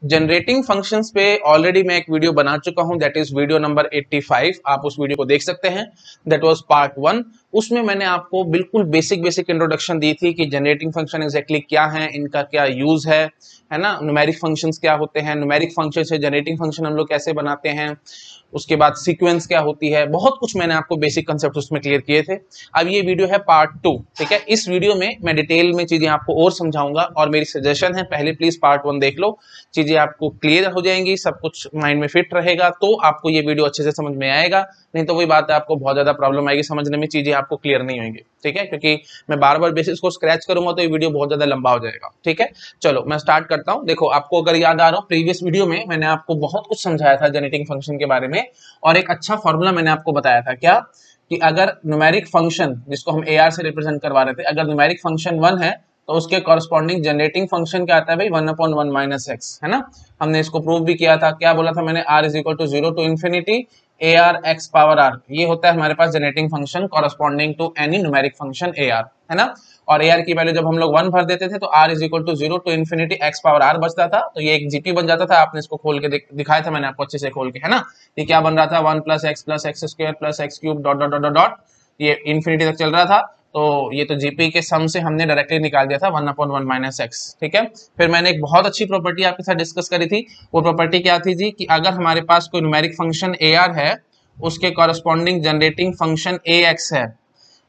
Generating functions पे already मैं एक वीडियो बना चुका हूं, दैट इज वीडियो नंबर 85। आप उस वीडियो को देख सकते हैं, दैट वाज पार्ट 1। उसमें मैंने आपको बिल्कुल बेसिक इंट्रोडक्शन दी थी कि जनरेटिंग फंक्शन एग्जैक्टली क्या है, इनका क्या यूज है ना, न्यूमेरिक फंक्शंस क्या होते हैं, न्यूमेरिक फंक्शन से जनरेटिंग फंक्शन हम लोग कैसे बनाते हैं, उसके बाद सीक्वेंस क्या होती है, बहुत कुछ मैंने आपको बेसिक कंसेप्ट उसमें क्लियर किए थे। अब ये वीडियो है पार्ट 2, ठीक है। इस वीडियो में मैं डिटेल में चीजें आपको और समझाऊंगा और मेरी सजेशन है पहले प्लीज पार्ट 1 देख लो, चीजें आपको क्लियर हो जाएंगी, सब कुछ माइंड में फिट रहेगा तो आपको ये वीडियो अच्छे से समझ में आएगा। नहीं तो वही बात है, आपको बहुत ज्यादा प्रॉब्लम आएगी समझने में, चीजें आपको क्लियर नहीं होंगी, ठीक है, क्योंकि मैं बार बार बेसिस को स्क्रैच करूंगा तो ये वीडियो बहुत ज्यादा लंबा हो जाएगा, ठीक है। चलो मैं स्टार्ट करता हूं। देखो, आपको अगर याद आ रहा हो, प्रीवियस वीडियो में मैंने आपको बहुत कुछ समझाया था जनरेटिंग फंक्शन के बारे में, और एक अच्छा फॉर्मूला मैंने आपको बताया था क्या, कि अगर न्यूमेरिक फंक्शन जिसको हम AR से रिप्रेजेंट करवा रहे थे, अगर न्यूमेरिक फंक्शन 1 है तो उसके कॉरस्पॉन्डिंग जनरेटिंग फंक्शन क्या आता है भाई, 1/1 - x, है ना। हमने इसको प्रूव भी किया था, क्या बोला था मैंने, r = 0 to ∞ AR x power r, ये होता है हमारे पास generating function corresponding to any numeric function AR, है ना। और AR की वैल्यू जब हम लोग 1 भर देते थे तो r = 0 to ∞ x power r बचता था, तो ये एक जीपी बन जाता था। आपने इसको खोल के दिखाया था मैंने आपको अच्छे से खोल के, है ना। ये क्या बन रहा था, 1 + x + x² + x³ dot dot dot dot, ये इन्फिनिटी तक चल रहा था। तो ये तो जीपी के सम से हमने डायरेक्टली निकाल दिया था 1/1 - x, ठीक है। फिर मैंने एक बहुत अच्छी प्रॉपर्टी आपके साथ डिस्कस करी थी, वो प्रॉपर्टी क्या थी जी, कि अगर हमारे पास कोई न्यूमेरिक फंक्शन AR है, उसके कॉरस्पॉन्डिंग जनरेटिंग फंक्शन AX है,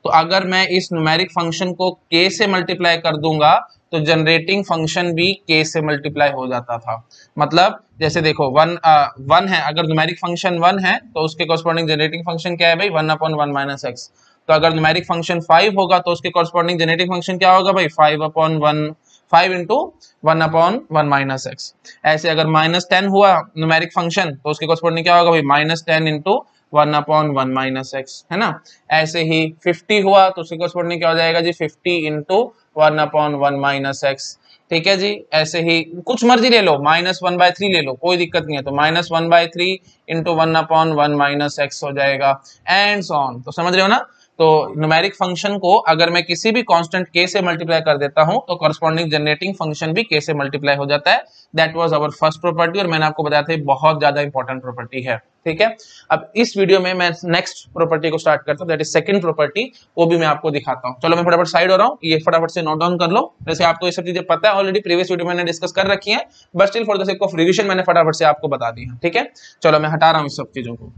तो अगर मैं इस न्यूमेरिक फंक्शन को k से मल्टीप्लाई कर दूंगा तो जनरेटिंग फंक्शन भी k से मल्टीप्लाई हो जाता था। मतलब जैसे देखो 1 है, अगर न्यूमेरिक फंक्शन 1 है तो उसके कॉरस्पॉन्डिंग जनरेटिंग फंक्शन क्या है भाई, 1/1 - x। तो अगर न्यूमेरिक फंक्शन 5 होगा तो उसके कॉरस्पॉन्डिंग जनरेटिंग फंक्शन क्या होगा भाई, 5/1 × x। ऐसे अगर -10 हुआ न्यूमेरिक फंक्शन तो उसके कॉरस्पॉन्डिंग क्या होगा भाई, -10 × 1/1 - x, है ना। ऐसे ही 50 हुआ तो उसके कॉरस्पॉन्डिंग क्या हो जाएगा जी, 50 × 1/1 - x, ठीक है जी। ऐसे ही कुछ मर्जी ले लो, -1/3 ले लो, कोई दिक्कत नहीं है, तो -1/3 × 1/1 - x हो जाएगा, एंड सो ऑन। तो समझ रहे हो ना। तो न्यूमेरिक फंक्शन को अगर मैं किसी भी कांस्टेंट k से मल्टीप्लाई कर देता हूं तो कॉरस्पॉन्डिंग जनरेटिंग फंक्शन भी k से मल्टीप्लाई हो जाता है। That was our first property, और मैंने आपको बताया था बहुत ज्यादा इंपॉर्टेंट प्रॉपर्टी है, ठीक है। अब इस वीडियो में मैं नेक्स्ट प्रॉपर्टी को स्टार्ट करता हूं, दैट इज सेकंड प्रॉपर्टी, वो भी मैं आपको दिखाता हूं। चलो मैं फटाफट साइड हो रहा हूं, ये फटाफट से नोट डाउन कर लो। वैसे आपको ये सब चीजें पता है ऑलरेडी, प्रीवियस वीडियो मैंने डिस्कस कर रखी है, but still for the sake of revision मैंने फटाफट से आपको बता दी है, ठीक है। चलो मैं हटा रहा हूं इस सब चीजों को,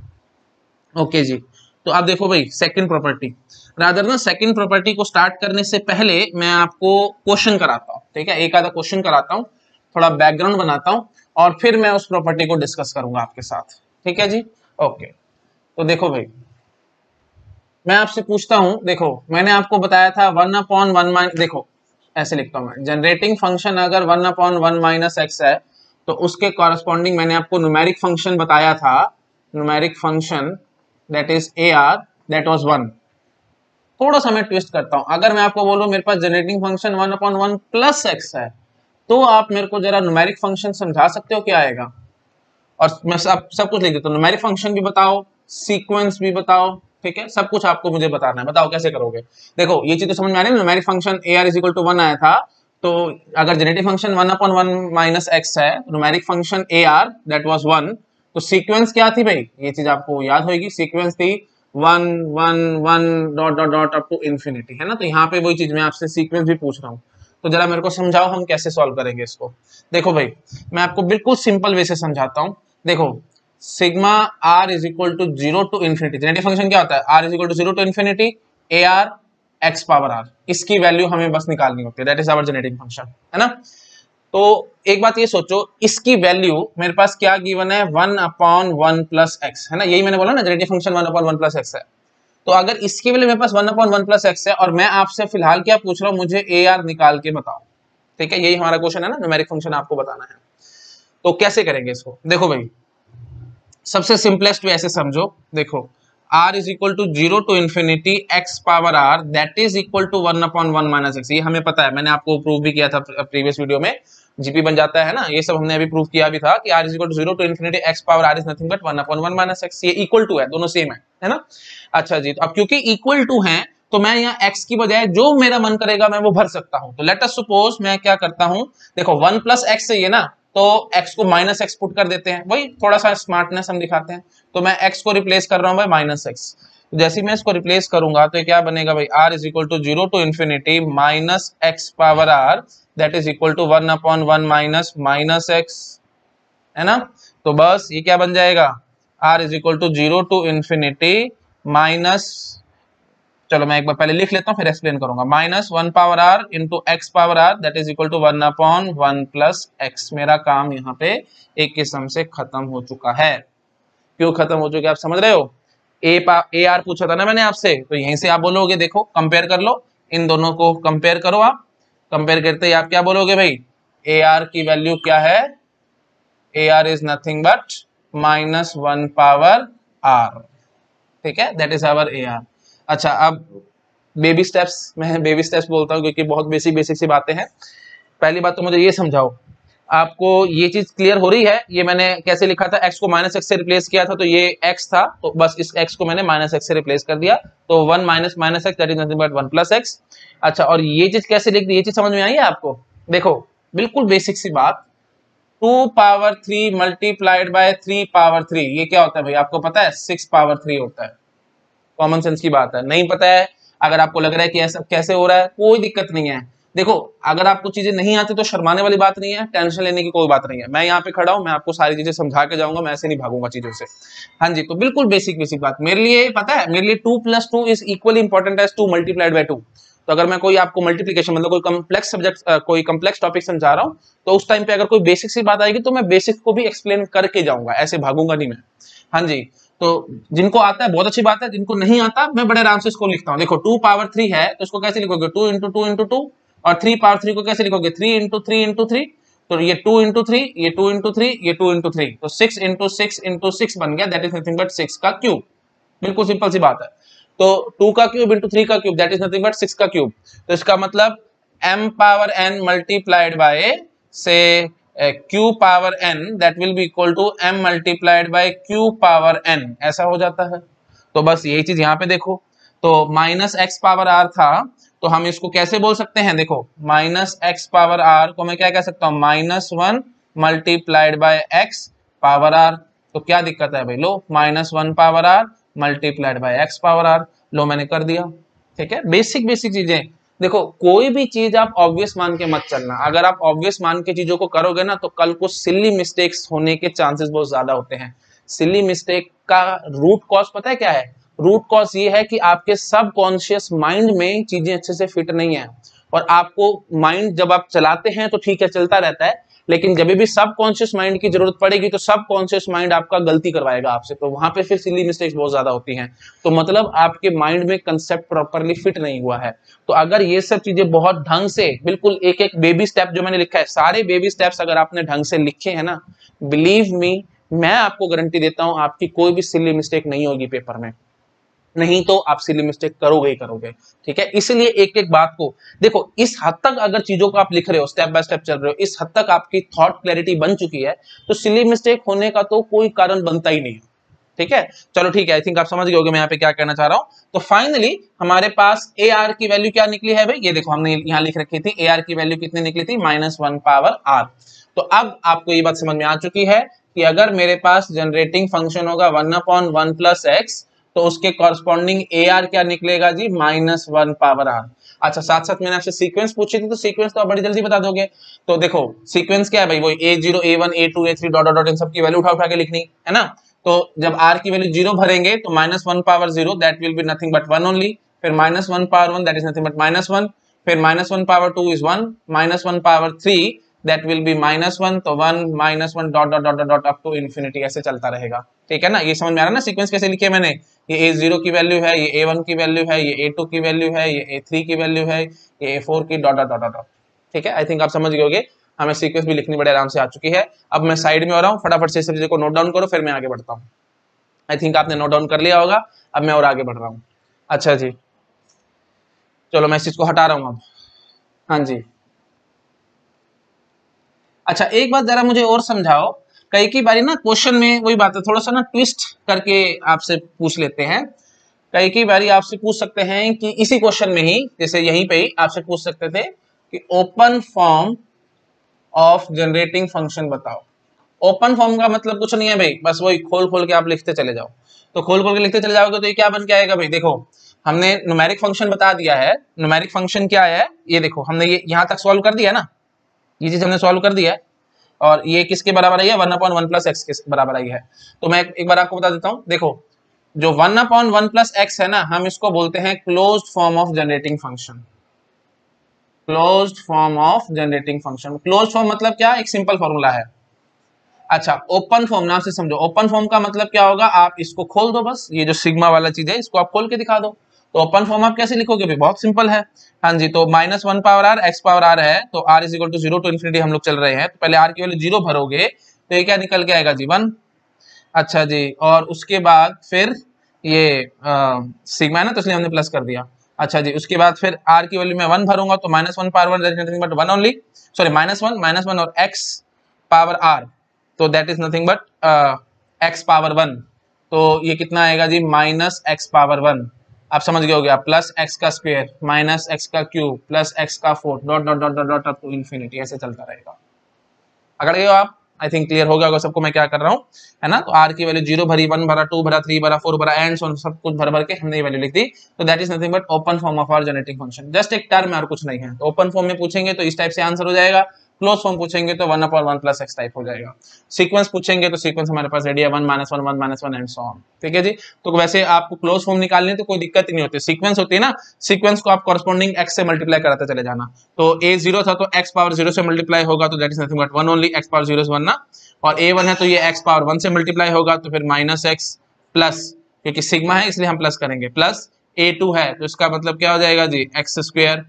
ओके जी। तो आप देखो भाई, सेकंड प्रॉपर्टी, रादर ना सेकंड प्रॉपर्टी को स्टार्ट करने से पहले मैं आपको क्वेश्चन कराता हूं, ठीक है, एक आधा क्वेश्चन कराता हूं, थोड़ा बैकग्राउंड बनाता हूं, और फिर मैं उस प्रॉपर्टी को डिस्कस करूंगा आपके साथ, ठीक है जी। ओके, तो देखो भाई, मैं आपसे पूछता हूं, देखो मैंने आपको बताया था 1/1 देखो ऐसे लिखता हूं मैं, जनरेटिंग फंक्शन अगर 1/1 - x है तो उसके कॉरस्पॉन्डिंग मैंने आपको न्यूमेरिक फंक्शन बताया था, numeric function that is AR, that was 1। थोड़ा सा मैं ट्विस्ट करता हूं, अगर मैं आपको बोलूं मेरे पास जनरेटिंग फंक्शन 1/1 + x है, तो आप मेरे को जरा न्यूमेरिक फंक्शन समझा सकते हो क्या आएगा। और मैं सब कुछ लिख देता हूं, न्यूमेरिक फंक्शन भी बताओ, सीक्वेंस भी बताओ, ठीक है, सब कुछ आपको मुझे बताना है, बताओ कैसे करोगे। देखो ये चीज तो समझ में आ रही है, न्यूमेरिक फंक्शन AR = 1 आया था, तो अगर जनरेटिव फंक्शन 1/1 - x है, numeric function AR that was 1, तो सीक्वेंस क्या थी भाई, ये चीज आपको याद होगी, सीक्वेंस थी 1 1 1 dot dot dot up to infinity, है ना। तो यहाँ पे वही चीज मैं आपसे सीक्वेंस भी पूछ रहा हूँ, तो जरा मेरे को समझाओ हम कैसे सॉल्व करेंगे इसको। देखो भाई, मैं आपको बिल्कुल सिंपल वे से समझाता हूँ। देखो sigma r = 0 to ∞, genetic function क्या होता है, r = 0 to ∞ AR x power r, इसकी वैल्यू हमें बस निकालनी होती है, that is our genetic function, है ना। तो एक बात ये सोचो, इसकी वैल्यू मेरे पास क्या गिवन है, 1/1 + x, है ना, यही मैंने बोला ना, जेनेटिक फंक्शन 1/1 + x है। तो अगर इसकी वैल्यू मेरे पास 1/1 + x है, और मैं आपसे फिलहाल क्या पूछ रहा हूं, मुझे AR निकाल के बताओ, ठीक है, यही हमारा क्वेश्चन है ना, न्यूमेरिक फंक्शन आपको बताना है। तो कैसे करेंगे इसको, देखो भाई सबसे सिंपलेस्ट वे ऐसे समझो, देखो r = 0 to ∞ x power r that is equal to 1/1 - x, ये हमें पता है, मैंने आपको प्रूव भी किया था प्रीवियस वीडियो में, जीपी बन जाता है ना, ये सब हमने अभी प्रूव किया भी था कि r = 0 to ∞ x power r is nothing but 1/1 - x, ये इक्वल टू है, दोनों सेम है ना। अच्छा जी, तो अब क्योंकि इक्वल टू है तो मैं यहाँ x की बजाय जो मेरा मन करेगा मैं वो भर सकता हूं। तो लेट अस सपोज मैं क्या करता हूं, देखो 1 + x चाहिए ना, तो x को माइनस एक्स पुट कर देते हैं, वही थोड़ा सा स्मार्टनेस हम दिखाते हैं। तो मैं x को रिप्लेस कर रहा हूँ भाई माइनस एक्स, जैसे मैं इसको रिप्लेस करूंगा तो क्या बनेगा भाई, r is equal to 0 to infinity minus x power r that is equal to 1 upon 1 minus minus x, है ना। तो बस ये क्या बन जाएगा, r is equal to 0 to infinity minus, चलो मैं एक बार पहले लिख लेता हूँ फिर एक्सप्लेन करूंगा, minus 1 power r into x power r that is equal to 1 upon 1 plus x. मेरा काम यहाँ पे एक किस्म से खत्म हो चुका है। क्यों खत्म हो चुका है आप समझ रहे हो, ए आर पूछा था ना मैंने आपसे, तो यहीं से आप बोलोगे, देखो कंपेयर कर लो, इन दोनों को कंपेयर करो, आप कंपेयर करते ही आप क्या बोलोगे भाई, ए आर की वैल्यू क्या है, A are is nothing but minus 1 power r, ठीक है, that is our A R. अच्छा अब बेबी स्टेप्स, मैं बेबी स्टेप्स बोलता हूँ क्योंकि बहुत बेसिक बेसिक सी बातें हैं। पहली बात तो मुझे ये समझाओ, आपको ये चीज क्लियर हो रही है, ये मैंने कैसे लिखा था, x को माइनस एक्स से रिप्लेस किया था, तो ये x था, तो बस इस x को मैंने माइनस एक्स से रिप्लेस कर दिया, तो 1 minus minus x that is nothing but 1 plus x. अच्छा और ये चीज कैसे लिख दी, ये चीज समझ में आई है आपको, देखो बिल्कुल बेसिक सी बात, 2 पावर 3 मल्टीप्लाइड बाय 3 पावर 3, ये क्या होता है भाई, आपको पता है 6 पावर 3 होता है। कॉमन सेंस की बात है, नहीं पता है, अगर आपको लग रहा है कि ऐसा कैसे हो रहा है, कोई दिक्कत नहीं है। देखो अगर आपको चीजें नहीं आती तो शर्माने वाली बात नहीं है, टेंशन लेने की कोई बात नहीं है, मैं यहाँ पे खड़ा हूँ, मैं आपको सारी चीजें समझा के जाऊंगा, मैं ऐसे नहीं भागूंगा चीजों से। हाँ जी, तो बिल्कुल बेसिक बेसिक बात मेरे लिए पता है, मेरे लिए 2 plus 2 is equally important as 2 multiplied by 2। तो अगर मैं कोई आपको मल्टीप्लीकेशन मतलब कोई कम्प्लेक्स सब्जेक्ट कोई कम्प्लेक्स टॉपिक समझा रहा हूँ, तो उस टाइम पे अगर कोई बेसिक सी बात आएगी तो मैं बेसिक को भी एक्सप्लेन करके जाऊंगा, ऐसे भागूंगा नहीं मैं। हाँ जी, तो जिनको आता है बहुत अच्छी बात है, जिनको नहीं आता मैं बड़े आराम से इसको लिखता हूँ। देखो 2 पावर 3 है तो इसको कैसे लिखोगे, 2 इंटू 2 इंटू 2, और 3 पावर 3 को कैसे लिखोगे, 3 इंटू 3 इंटू 3, तो ये 2 इंटू 3, ये 2 इंटू 3, ये 2 इंटू 3, तो 6 इंटू 6 इंटू 6 बन गया, दैट इज नथिंग बट 6 का क्यूब। बिल्कुल सिंपल सी बात है। तो 2 का क्यूब इंटू 3 का cube that is nothing but 6 का क्यूब, तो इसका मतलब m power n multiplied by से q power n that will be equal to m multiplied by q power n, ऐसा हो जाता है। तो बस यही चीज यहाँ पे देखो, तो माइनस एक्स पावर r था, तो हम इसको कैसे बोल सकते हैं, देखो माइनस एक्स पावर r को मैं क्या कह सकता हूँ, minus 1 multiplied by x power r। तो क्या दिक्कत है भाई, लो minus 1 power r multiplied by x power r, लो मैंने कर दिया, ठीक है। बेसिक बेसिक चीजें, देखो कोई भी चीज आप ऑब्वियस मान के मत चलना, अगर आप ऑब्वियस मान के चीजों को करोगे ना तो कल को सिली मिस्टेक्स होने के चांसेस बहुत ज्यादा होते हैं। सिली मिस्टेक का रूट कॉज पता है क्या है, रूट कॉज ये है कि आपके सबकॉन्शियस माइंड में चीजें अच्छे से फिट नहीं है, और आपको माइंड जब आप चलाते हैं तो ठीक है चलता रहता है, लेकिन जब भी सबकॉन्शियस माइंड की जरूरत पड़ेगी तो सबकॉन्शियस माइंड आपका गलती करवाएगा आपसे, तो वहां पे फिर सिली मिस्टेक्स बहुत ज्यादा होती हैं। तो मतलब आपके माइंड में कंसेप्ट प्रॉपरली फिट नहीं हुआ है। तो अगर ये सब चीजें बहुत ढंग से, बिल्कुल एक एक बेबी स्टेप जो मैंने लिखा है, सारे बेबी स्टेप्स अगर आपने ढंग से लिखे हैं ना, बिलीव मी मैं आपको गारंटी देता हूं आपकी कोई भी सिली मिस्टेक नहीं होगी पेपर में, नहीं तो आप सिली मिस्टेक करोगे ही करोगे, ठीक है। इसलिए एक एक बात को देखो, इस हद तक अगर चीजों को आप लिख रहे हो, स्टेप बाय स्टेप चल रहे हो, इस हद तक आपकी थॉट क्लैरिटी बन चुकी है, तो सिली मिस्टेक होने का तो कोई कारण बनता ही नहीं, ठीक है। चलो ठीक है, आई थिंक आप समझ गए होगे मैं यहाँ पे क्या कहना चाह रहा हूँ। तो फाइनली हमारे पास ए आर की वैल्यू क्या निकली है भाई, ये देखो हमने यहाँ लिख रखी थी, ए आर की वैल्यू कितनी निकली थी, माइनस 1 पावर आर। तो अब आपको ये बात समझ में आ चुकी है कि अगर मेरे पास जनरेटिंग फंक्शन होगा 1 अपॉन 1 प्लस एक्स, तो उसके कॉरस्पॉन्डिंग ए आर क्या निकलेगा जी, माइनस 1 पावर आर। अच्छा साथ साथ मैंने आपसे सीक्वेंस पूछी थी, तो सीक्वेंस तो आप बड़ी जल्दी बता दोगे। तो देखो सीक्वेंस क्या है भाई, वो a0 a1 a2 a3 dot dot in सब की वैल्यू उठा उठा के लिखनी है ना। तो जब r की वैल्यू 0 भरेंगे तो minus 1 power 0 that will be nothing but 1 only, फिर minus 1 power 1 that is nothing but minus 1, फिर minus 1 power 2 is 1, minus 1 power 3 that will be minus 1, तो 1 minus 1 dot dot dot dot up to infinity, ऐसे चलता रहेगा, ठीक है ना। ये समझ में आ रहा है ना सीक्वेंस कैसे लिखे मैंने, ये a0 की वैल्यू है, ये a1 की वैल्यू है, ये a2 की वैल्यू है, ये a3 की वैल्यू है, ये a4 की डॉट डॉट डॉट डॉट, ठीक है। आई थिंक आप समझ गए होंगे, हमें सीक्वेंस भी लिखनी बड़े आराम से आ चुकी है। अब मैं साइड में हो रहा हूँ, फटाफट से चीजों को नोट डाउन करो, फिर मैं आगे बढ़ता हूँ। आई थिंक आपने नोट डाउन कर लिया होगा, अब मैं और आगे बढ़ रहा हूँ। अच्छा जी, चलो मैं इस चीज को हटा रहा हूँ अब। हाँ जी, अच्छा एक बात जरा मुझे और समझाओ, कई की बारी ना क्वेश्चन में वही बात है, थोड़ा सा ना ट्विस्ट करके आपसे पूछ लेते हैं। कई की बारी आपसे पूछ सकते हैं कि इसी क्वेश्चन में ही, जैसे यहीं पे ही आपसे पूछ सकते थे कि open form of generating function बताओ। ओपन फॉर्म का मतलब कुछ नहीं है भाई, बस वही खोल खोल के आप लिखते चले जाओ। तो खोल खोल के लिखते चले जाओगे तो ये क्या बन के आएगा भाई, देखो हमने न्यूमेरिक फंक्शन बता दिया है। न्यूमेरिक फंक्शन क्या है ये देखो, हमने ये यहाँ तक सॉल्व कर दिया ना, ये चीज हमने सॉल्व कर दिया है। और ये किसके बराबर आई है, 1/1 प्लस एक्स के बराबर आई है। तो मैं एक बार आपको बता देता हूँ, देखो जो 1/1 प्लस एक्स है ना, हम इसको बोलते हैं closed form of generating function. Closed form of generating function, closed form मतलब क्या, एक सिंपल फॉर्मूला है। अच्छा ओपन फॉर्म नाम से समझो, ओपन फॉर्म का मतलब क्या होगा, आप इसको खोल दो बस, ये जो सिग्मा वाला चीज है इसको आप खोल के दिखा दो। तो ओपन फॉर्म आप कैसे लिखोगे भाई, बहुत सिंपल है। हाँ जी, तो -1 power r x power r है, तो r is equal to 0 to infinity हम लोग चल रहे हैं, तो पहले r की वैल्यू 0 भरोगे तो ये क्या निकल के आएगा जी 1। अच्छा जी, और उसके बाद फिर ये सिग्मा है ना, तो इसलिए हमने प्लस कर दिया। अच्छा जी, उसके बाद फिर r की वैल्यू में 1 भरूंगा तो -1 power 1 that is nothing but 1 only, sorry -1 और x पावर r, तो that is nothing but x power 1, तो ये कितना आएगा जी -x पावर 1। आप समझ गए हो गया, प्लस x का स्क्वायर माइनस x का क्यूब प्लस x का 4 dot dot dot dot dot up to infinity, ऐसे चलता रहेगा। अगर गए हो आप, आई थिंक क्लियर हो गया होगा सबको मैं क्या कर रहा हूँ, है ना। तो r की वैल्यू 0 भरी, 1 भरा, 2 भरा, 3 भरा, 4 भरा एंड सो सब कुछ भर भर के हमने ये वैल्यू लिख दी। तो that is nothing but open form of our generating function, just एक टर्म है और कुछ नहीं है। तो ओपन फॉर्म में पूछेंगे तो इस टाइप से आंसर हो जाएगा, क्लोज फॉर्म पूछेंगे तो 1/1 प्लस एक्स टाइप हो जाएगा। सीक्वेंस पूछेंगे तो सीक्वेंस हमारे पास रेडी है 1 -1 1 -1 एंड सो ऑन, ठीक है जी। तो वैसे आपको क्लोज फॉर्म निकालनी है तो कोई दिक्कत ही नहीं होती, सीक्वेंस होती है ना, सीक्वेंस को आप कॉरस्पॉन्डिंग एक्स से मल्टीप्लाई कराते चले जाना। तो a 0 था तो x पावर 0 से मल्टीप्लाई होगा तो that is nothing but 1 only, x power 0 is 1 ना, और a1 है तो ये x पावर 1 से मल्टीप्लाई होगा तो फिर -x प्लस, क्योंकि सिग्मा है इसलिए हम प्लस करेंगे, प्लस a2 है तो इसका मतलब क्या हो जाएगा जी x स्क्वायर,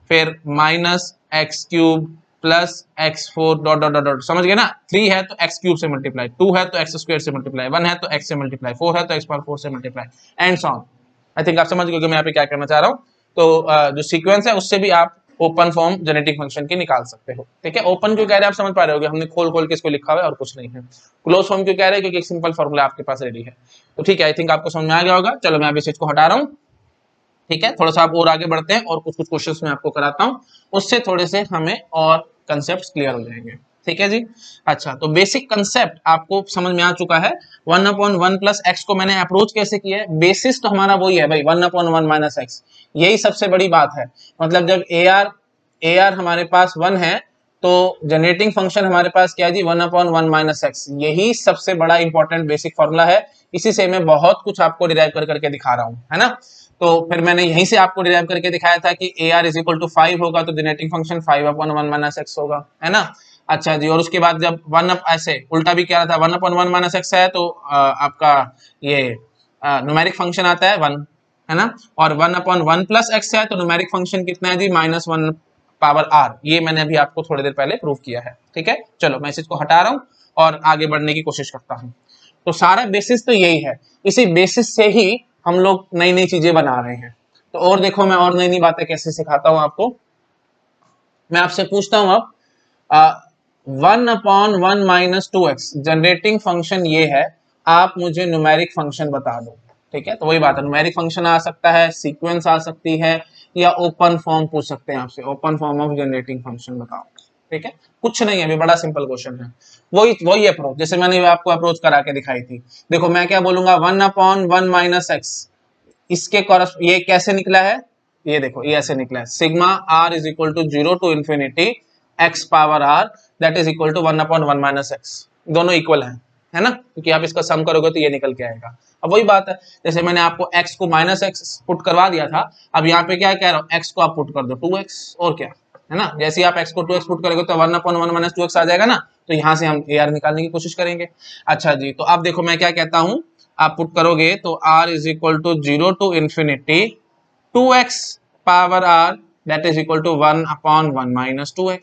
फिर -x cube plus x4 dot dot dot dot, समझ गए ना। 3 है तो x क्यूब से मल्टीप्लाई, 2 है तो x स्क्वायर से मल्टीप्लाई, 1 है तो x से मल्टीप्लाई, 4 है तो x पावर 4 से multiply and so on. I think आप समझ गए कि मैं यहाँ पे क्या करना चाह रहा हूँ। तो जो सीक्वेंस है उससे भी आप ओपन फॉर्म जेनेटिक फंक्शन की निकाल सकते हो, ठीक है। ओपन क्यों कह रहे हैं आप समझ पा रहे होगे, हमने खोल खोल के इसको लिखा हुआ है और कुछ नहीं है। क्लोज फॉर्म क्यों कह रहे हैं, क्योंकि एक सिंपल फॉर्मूला आपके पास रेडी है। तो ठीक है, आई थिंक आपको समझ में आ गया होगा। चलो मैं अभी इस को हटा रहा हूँ, ठीक है। थोड़ा सा आप और आगे बढ़ते हैं और कुछ कुछ क्वेश्चंस मैं आपको कराता हूँ, उससे थोड़े से हमें और कंसेप्ट क्लियर हो जाएंगे, ठीक है जी। अच्छा, तो बेसिक कंसेप्ट आपको समझ में आ चुका है। 1/1 प्लस एक्स को मैंने अप्रोच कैसे किया है, बेसिस तो हमारा वही है भाई 1/1 माइनस एक्स, यही सबसे बड़ी बात है। मतलब जब AR हमारे पास 1 है तो जनरेटिंग फंक्शन हमारे पास क्या है जी 1/1 माइनस एक्स, यही सबसे बड़ा इंपॉर्टेंट बेसिक फॉर्मूला है। इसी से मैं बहुत कुछ आपको डिराइव कर करके दिखा रहा हूँ, है ना। तो फिर मैंने यहीं से आपको डिराइव करके दिखाया था कि AR इज इक्वल टू 5 होगा तो जनरेटिंग फंक्शन 5/1 माइनस एक्स होगा, है ना। अच्छा जी, और उसके बाद जब 1 अप ऐसे उल्टा भी क्या था 1/1 माइनस एक्स है तो आपका ये न्यूमेरिक फंक्शन आता है 1, है ना। और 1/1 प्लस एक्स है तो न्यूमेरिक फंक्शन कितना है जी -1 पावर आर, ये मैंने अभी आपको थोड़ी देर पहले प्रूव किया है, ठीक है। चलो मैं इसको हटा रहा हूँ और आगे बढ़ने की कोशिश करता हूँ। तो सारा बेसिस तो यही है, इसी बेसिस से ही हम लोग नई नई चीजें बना रहे हैं। तो और देखो मैं और नई नई बातें कैसे सिखाता हूँ आपको। मैं आपसे पूछता हूँ अब 1/1 माइनस 2x जनरेटिंग फंक्शन ये है, आप मुझे न्यूमेरिक फंक्शन बता दो, ठीक है। तो वही बात है, न्यूमेरिक फंक्शन आ सकता है, सीक्वेंस आ सकती है, या ओपन फॉर्म पूछ सकते हैं आपसे, open form of generating function बताओ, ठीक है। कुछ नहीं है, अभी बड़ा सिंपल क्वेश्चन है। वही अप्रोच जैसे मैंने आपको अप्रोच करा के दिखाई थी। देखो मैं क्या बोलूंगा 1/1 माइनस एक्स, इसके ये कैसे निकला है, ये देखो ये ऐसे निकला है, sigma r is equal to 0 to infinity x power r that is equal to 1/1 minus x, दोनों इक्वल है ना, क्योंकि आप इसका सम करोगे तो ये निकल के आएगा। अब वही बात है, जैसे मैंने आपको x को माइनस एक्स पुट करवा दिया था, अब यहाँ पे क्या कह रहा हूँ, x को आप पुट कर दो 2x, और क्या है ना। जैसे आप x को 2x पुट करोगे तो 1/1 माइनस 2x आ जाएगा ना, तो यहाँ से हम AR निकालने की कोशिश करेंगे। अच्छा जी, तो अब देखो मैं क्या कहता हूँ, आप पुट करोगे तो r is equal to 0 to infinity 2x power r that is equal to 1/1 minus 2x,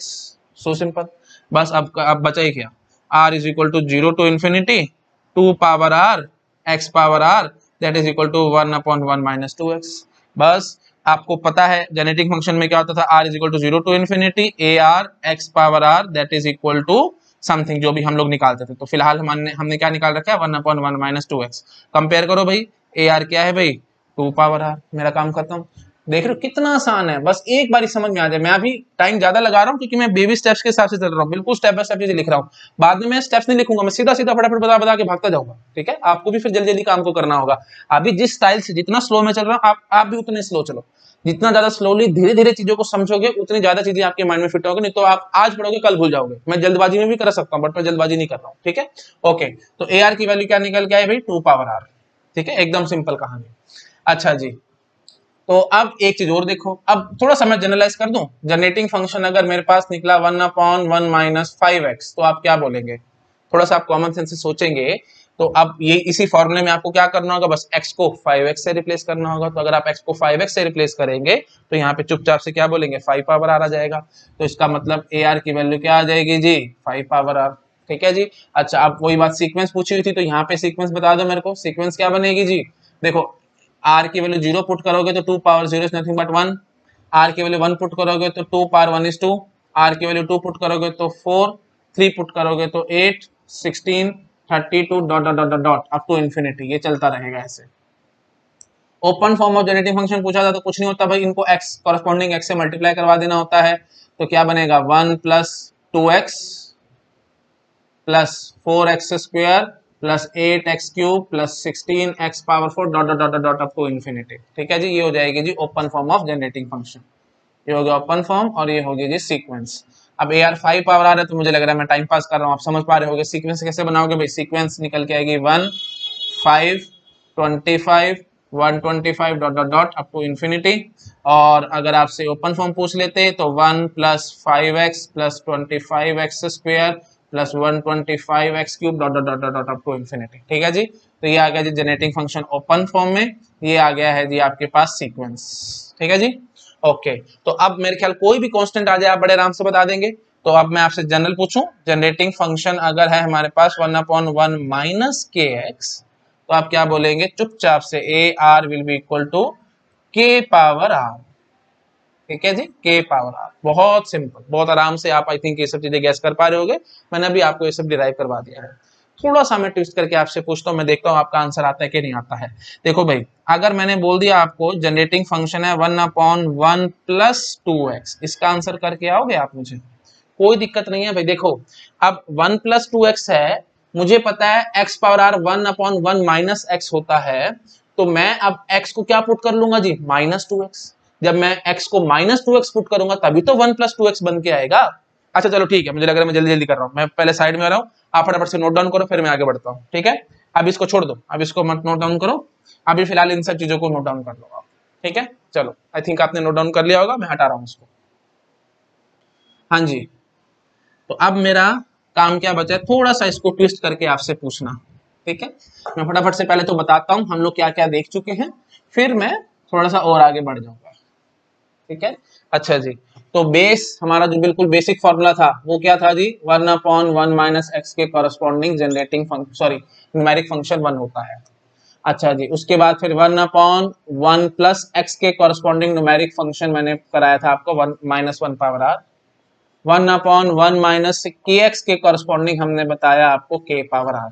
so simple. बस अब बचा ही क्या, r is equal to 0 to infinity 2 power r x power r that is equal to 1/1 minus 2x। बस आपको पता है genetic function में क्या होता था, r is equal to 0 to infinity AR x power r that is equal to something जो भी हम लोग निकालते थे। तो फिलहाल हमने क्या निकाल रखा है 1/1 माइनस 2x। कंपेयर करो भाई, AR क्या है भाई 2 पावर r, मेरा काम खत्म। देख रहे हो कितना आसान है, बस एक बार समझ में आ जाए। मैं अभी टाइम ज्यादा लगा रहा हूँ क्योंकि मैं बेबी स्टेप्स के हिसाब से चल रहा हूँ, बिल्कुल स्टेप बाय स्टेप चीजें लिख रहा हूँ। बाद में मैं स्टेप्स नहीं लिखूंगा, मैं सीधा सीधा फटाफट बता बता के भागता जाऊंगा, ठीक है। आपको भी फिर जल्दी जल्दी काम को करना होगा। अभी जिस स्टाइल से जितना स्लो में चल रहा हूँ आप भी उतने स्लो चलो। जितना ज्यादा स्लोली धीरे धीरे चीजों को समझोगे उतनी ज्यादा चीजें आपके माइंड में फिट होगी, नहीं तो आप आज पढ़ोगे कल भूल जाओगे। मैं जल्दबाजी में भी कर सकता हूँ बट मैं जल्दबाजी नहीं कर रहा हूँ, ठीक है। ओके, तो ए आर की वैल्यू क्या निकल के आई भाई, 2 पावर आर, ठीक है, एकदम सिंपल कहानी। अच्छा जी, तो अब एक चीज और देखो, अब थोड़ा सा मैं जनरलाइज कर दूं। जनरेटिंग फंक्शन अगर मेरे पास निकला 1/1 माइनस 5x, तो आप क्या बोलेंगे? थोड़ा सा आप कॉमन सेंस से सोचेंगे तो अब ये इसी फॉर्मूले में आपको क्या करना होगा, बस x को 5x से रिप्लेस करना होगा। तो अगर आप x को 5x से रिप्लेस करेंगे तो यहाँ पे चुपचाप से क्या बोलेंगे, 5 पावर आर आ जाएगा। तो इसका मतलब ए आर की वैल्यू क्या आ जाएगी जी, 5 पावर आर, ठीक है जी। अच्छा, अब वही बात सीक्वेंस पूछी हुई थी, तो यहाँ पे सीक्वेंस बता दो मेरे को, सीक्वेंस क्या बनेगी जी। देखो, आर की वैल्यू 0 पुट करोगे तो 2 power 0 is nothing but 1। R की वैल्यू 1 पुट करोगे तो 2 पावर 1 इज 2। आर की वैल्यू 2 पुट करोगे तो 4, 3 पुट करोगे तो 8, 16, 32 dot dot dot dot up to infinity. ये चलता रहेगा ऐसे। Open form of generating function पूछा था तो कुछ नहीं होता भाई, इनको x कॉरेस्पॉन्डिंग x से मल्टीप्लाई करवा देना होता है। तो क्या बनेगा, 1 plus 2x plus 4x square plus 8x cube plus 16x power 4 dot dot dot dot up to infinity, ठीक है जी। ये हो जाएगी जी open form of generating function. ये हो गया ओपन फॉर्म और ये हो गया जी सीक्वेंस। अब ए आर 5 पावर आ रहा है तो मुझे लग रहा है मैं टाइम पास कर रहा हूँ, आप समझ पा रहे होगे। सीक्वेंस कैसे बनाओगे भाई, सीक्वेंस निकल के आएगी 1 5 25 125 dot dot dot up to infinity. और अगर आपसे ओपन फॉर्म पूछ लेते तो 1 plus 5x plus 25x square plus 125x cube dot dot dot dot up to infinity, ठीक है जी। तो ये आ गया जी जनरेटिंग फंक्शन ओपन फॉर्म में, ये आ गया है जी आपके पास सीक्वेंस, ठीक है जी। ओके, तो अब मेरे ख्याल कोई भी कांस्टेंट आ जाए आप बड़े आराम से बता देंगे। तो अब मैं आपसे जनरल पूछूं, जनरेटिंग फंक्शन अगर है हमारे पास 1/1 माइनस के एक्स, तो आप क्या बोलेंगे, चुपचाप से a r will be equal to k power r, ठीक है जी, के पावर आर। बहुत सिंपल, बहुत आराम से आप आई थिंक ये सब चीजें गैस कर पा रहे होंगे। मैंने अभी आपको ये सब डिराइव करवा दिया है। थोड़ा सा मैं ट्विस्ट करके आपसे पूछता हूँ, मैं देखता हूँ आपका आंसर आता है कि नहीं आता है। देखो भाई, अगर मैंने बोल दिया आपको जनरेटिंग फंक्शन है 1/1 प्लस 2x, इसका आंसर करके आओगे आप मुझे, कोई दिक्कत नहीं है भाई। देखो, अब 1 प्लस 2x है, मुझे पता है x power r 1/1 minus x होता है, तो मैं अब x को क्या पुट कर लूंगा जी, -2x। जब मैं x को -2x पुट करूंगा तभी तो 1 प्लस 2x बन के आएगा। अच्छा चलो ठीक है, मुझे लग रहा है मैं जल्दी जल्दी कर रहा हूँ, मैं पहले साइड में आ रहा हूँ, आप फटाफट से नोट डाउन करो फिर मैं आगे बढ़ता हूँ, ठीक है। अब इसको छोड़ दो, अब इसको मत नोट डाउन करो, अभी फिलहाल इन सब चीजों को नोट डाउन कर लो आप, ठीक है। चलो, आई थिंक आपने नोट डाउन कर लिया होगा, मैं हटा रहा हूँ इसको। हाँ जी, तो अब मेरा काम क्या बचा है, थोड़ा सा इसको ट्विस्ट करके आपसे पूछना, ठीक है। मैं फटाफट से पहले तो बताता हूँ हम लोग क्या क्या देख चुके हैं, फिर मैं थोड़ा सा और आगे बढ़ जाऊंगा, ठीक है। अच्छा जी, तो बेस हमारा जो बिल्कुल बेसिक फॉर्मूला था वो क्या था जी, 1/1 माइनस एक्स के corresponding generating function numeric function 1 होता है। अच्छा जी, उसके बाद फिर 1/1 प्लस एक्स के कॉरेस्पॉन्डिंग न्यूमेरिक फंक्शन मैंने कराया था आपको 1 पावर आर। 1/1 माइनस के एक्स के कॉरेस्पॉन्डिंग हमने बताया आपको के पावर आर।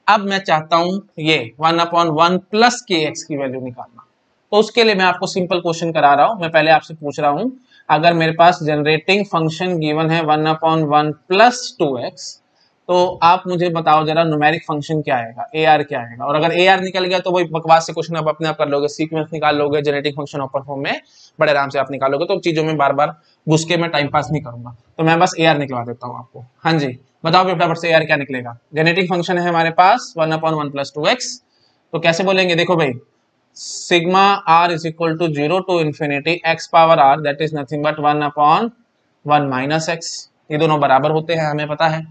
अब मैं चाहता हूं ये 1/1 प्लस के एक्स की वैल्यू निकालना, तो उसके लिए मैं आपको सिंपल क्वेश्चन करा रहा हूं। मैं पहले आपसे पूछ रहा हूं, अगर मेरे पास जनरेटिंग फंक्शन गिवन है 1/1 प्लस 2x, तो आप मुझे बताओ जरा न्यूमेरिक फंक्शन क्या आएगा, ए आर क्या आएगा। और अगर ए आर निकल गया तो वही बकवास से क्वेश्चन आप अपने आप कर लोगे, सीक्वेंस निकाल लोगे, जनरेटिंग फंक्शन ओपन फॉर्म में बड़े आराम से आप निकालोगे। तो चीजों में बार बार घुस के मैं टाइम पास नहीं करूंगा, तो मैं बस ए आर निकलवा देता हूँ आपको। हाँ जी, बताओ फटाफट से यार क्या निकलेगा। जेनेटिक फंक्शन है हमारे पास 1/1 प्लस 2x, तो कैसे बोलेंगे, देखो भाई, sigma r is equal to 0 to infinity x power r that is nothing but 1/1 minus x. ये दोनों बराबर होते हैं, हमें पता है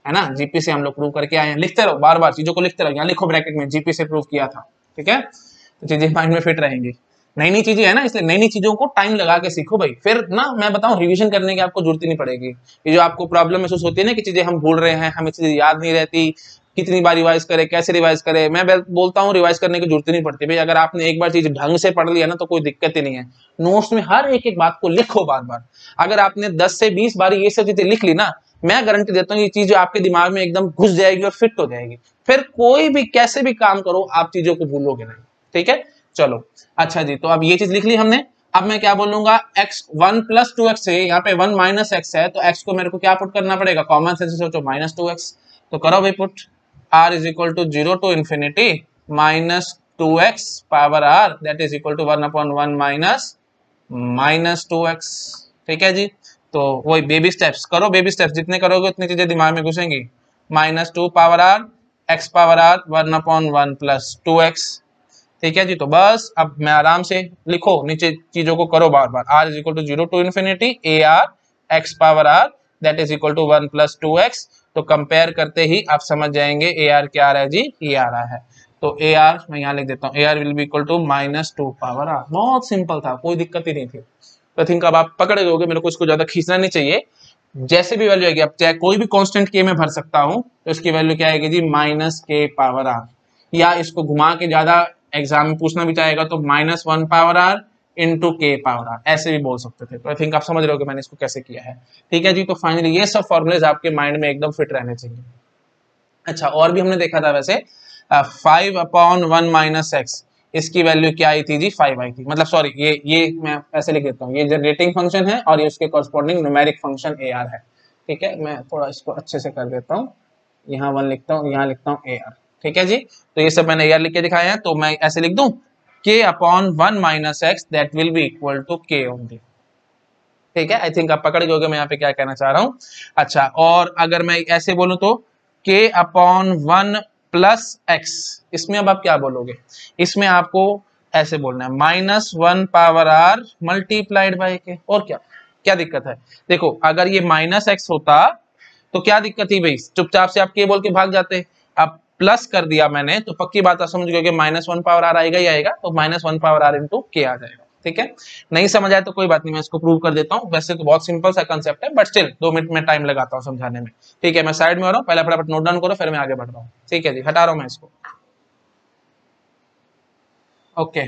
ना, जीपी से हम लोग प्रूव करके आए हैं। लिखते रहो, बार बार चीजों को लिखते रहो, यहाँ लिखो ब्रैकेट में जीपी से प्रूव किया था, ठीक है, तो चीजें माइंड में फिट रहेंगी। नई नई चीजें है ना, इसलिए नई नई चीजों को टाइम लगा के सीखो भाई, फिर ना मैं बताऊं रिवीजन करने की आपको जरूरत ही नहीं पड़ेगी। ये जो आपको प्रॉब्लम महसूस होती है ना कि चीजें हम भूल रहे हैं, हमें चीजें याद नहीं रहती, कितनी बार रिवाइज करे, कैसे रिवाइज करे, मैं बोलता हूँ रिवाइज करने की जरूरत ही नहीं पड़ती भाई। अगर आपने एक बार चीज ढंग से पढ़ लिया ना तो कोई दिक्कत ही नहीं है। नोट्स में हर एक एक बात को लिखो बार बार। अगर आपने 10 से 20 बार ये सब चीजें लिख ली ना, मैं गारंटी देता हूँ ये चीज आपके दिमाग में एकदम घुस जाएगी और फिट हो जाएगी। फिर कोई भी कैसे भी काम करो आप चीजों को भूलोगे नहीं, ठीक है। चलो अच्छा जी, तो अब ये चीज लिख ली हमने। अब मैं क्या बोलूंगा, x 1 प्लस 2x से यहाँ पे 1 माइनस एक्स है, तो x को मेरे को क्या पुट करना पड़ेगा, कॉमन सेंस से सोचो माइनस 2x। तो करो भाई put, r is equal to 0 to infinity minus 2x power r that is equal to 1/1 minus 2x। ठीक है जी, तो वही बेबी स्टेप्स करो, बेबी स्टेप्स जितने करोगे उतनी चीजें दिमाग में घुसेंगी। Minus 2 power r x power r 1/1 plus 2x। ठीक है जी, तो बस अब मैं आराम से लिखो, नीचे चीजों को करो बार बार। r is equal to 0 to infinity a r x power r that is equal to 1 plus 2x। तो कंपेयर करते ही आप समझ जाएंगे ए आर क्या आ रहा है जी, ये आ रहा है। तो ए आर मैं यहाँ लिख देता हूँ, a r will be equal to minus 2 power r। बहुत सिंपल था, कोई दिक्कत ही नहीं थी। तो थिंक अब आप पकड़ गए होगे, मेरे को इसको ज्यादा खींचना नहीं चाहिए। जैसे भी वैल्यू आएगी, अब चाहे कोई भी कांस्टेंट के में भर सकता हूं, तो इसकी वैल्यू क्या आएगी जी, माइनस के पावर r। या इसको घुमा के ज्यादा एग्जाम में पूछना भी चाहेगा तो माइनस 1 पावर r इंटू के पावर r, ऐसे भी बोल सकते थे। तो आई थिंक आप समझ रहे हो कि मैंने इसको कैसे किया है। ठीक है जी, तो फाइनली ये सब फॉर्मुलेज आपके माइंड में एकदम फिट रहने चाहिए। अच्छा, और भी हमने देखा था वैसे 5/1 माइनस एक्स, इसकी वैल्यू क्या आई थी जी, 5 आई थी। मतलब सॉरी, ये मैं ऐसे लिख देता हूँ, ये जनरेटिंग फंक्शन है और ये उसके corresponding numeric function A R है। ठीक है, मैं थोड़ा इसको अच्छे से कर देता हूँ, यहाँ 1 लिखता हूँ, यहाँ लिखता हूँ ए आर। ठीक है जी, तो ये सब मैंने ए आर लिख के दिखाया है, तो मैं ऐसे लिख दूं k/1 minus x that will be equal to k only. ठीक है, आई थिंक आप पकड़ गए मैं यहाँ पे क्या कहना चाह रहा हूँ। अच्छा, और अगर मैं ऐसे बोलूं तो k/1 प्लस एक्स, इसमें अब आप क्या बोलोगे, इसमें आपको ऐसे बोलना है minus 1 power r multiplied by के। और क्या क्या दिक्कत है, देखो अगर ये माइनस एक्स होता तो क्या दिक्कत थी भाई, चुपचाप से आप के बोल के भाग जाते। अब प्लस कर दिया मैंने तो पक्की बात आप समझ गए कि माइनस 1 पावर r आएगा ही आएगा, तो माइनस 1 पावर r इंटू के आ जाएगा। ठीक है, नहीं समझ आए तो कोई बात नहीं, मैं इसको प्रूव कर देता हूँ। वैसे तो बहुत सिंपल सा कंसेप्ट है, बट स्टिल 2 मिनट में टाइम लगाता हूँ समझाने में। ठीक है, मैं साइड में हो रहा हूँ, पहले फटाफट नोट डाउन करो, फिर मैं आगे बढ़ रहा हूँ। ठीक है जी, हटा रहा हूँ मैं इसको। ओके,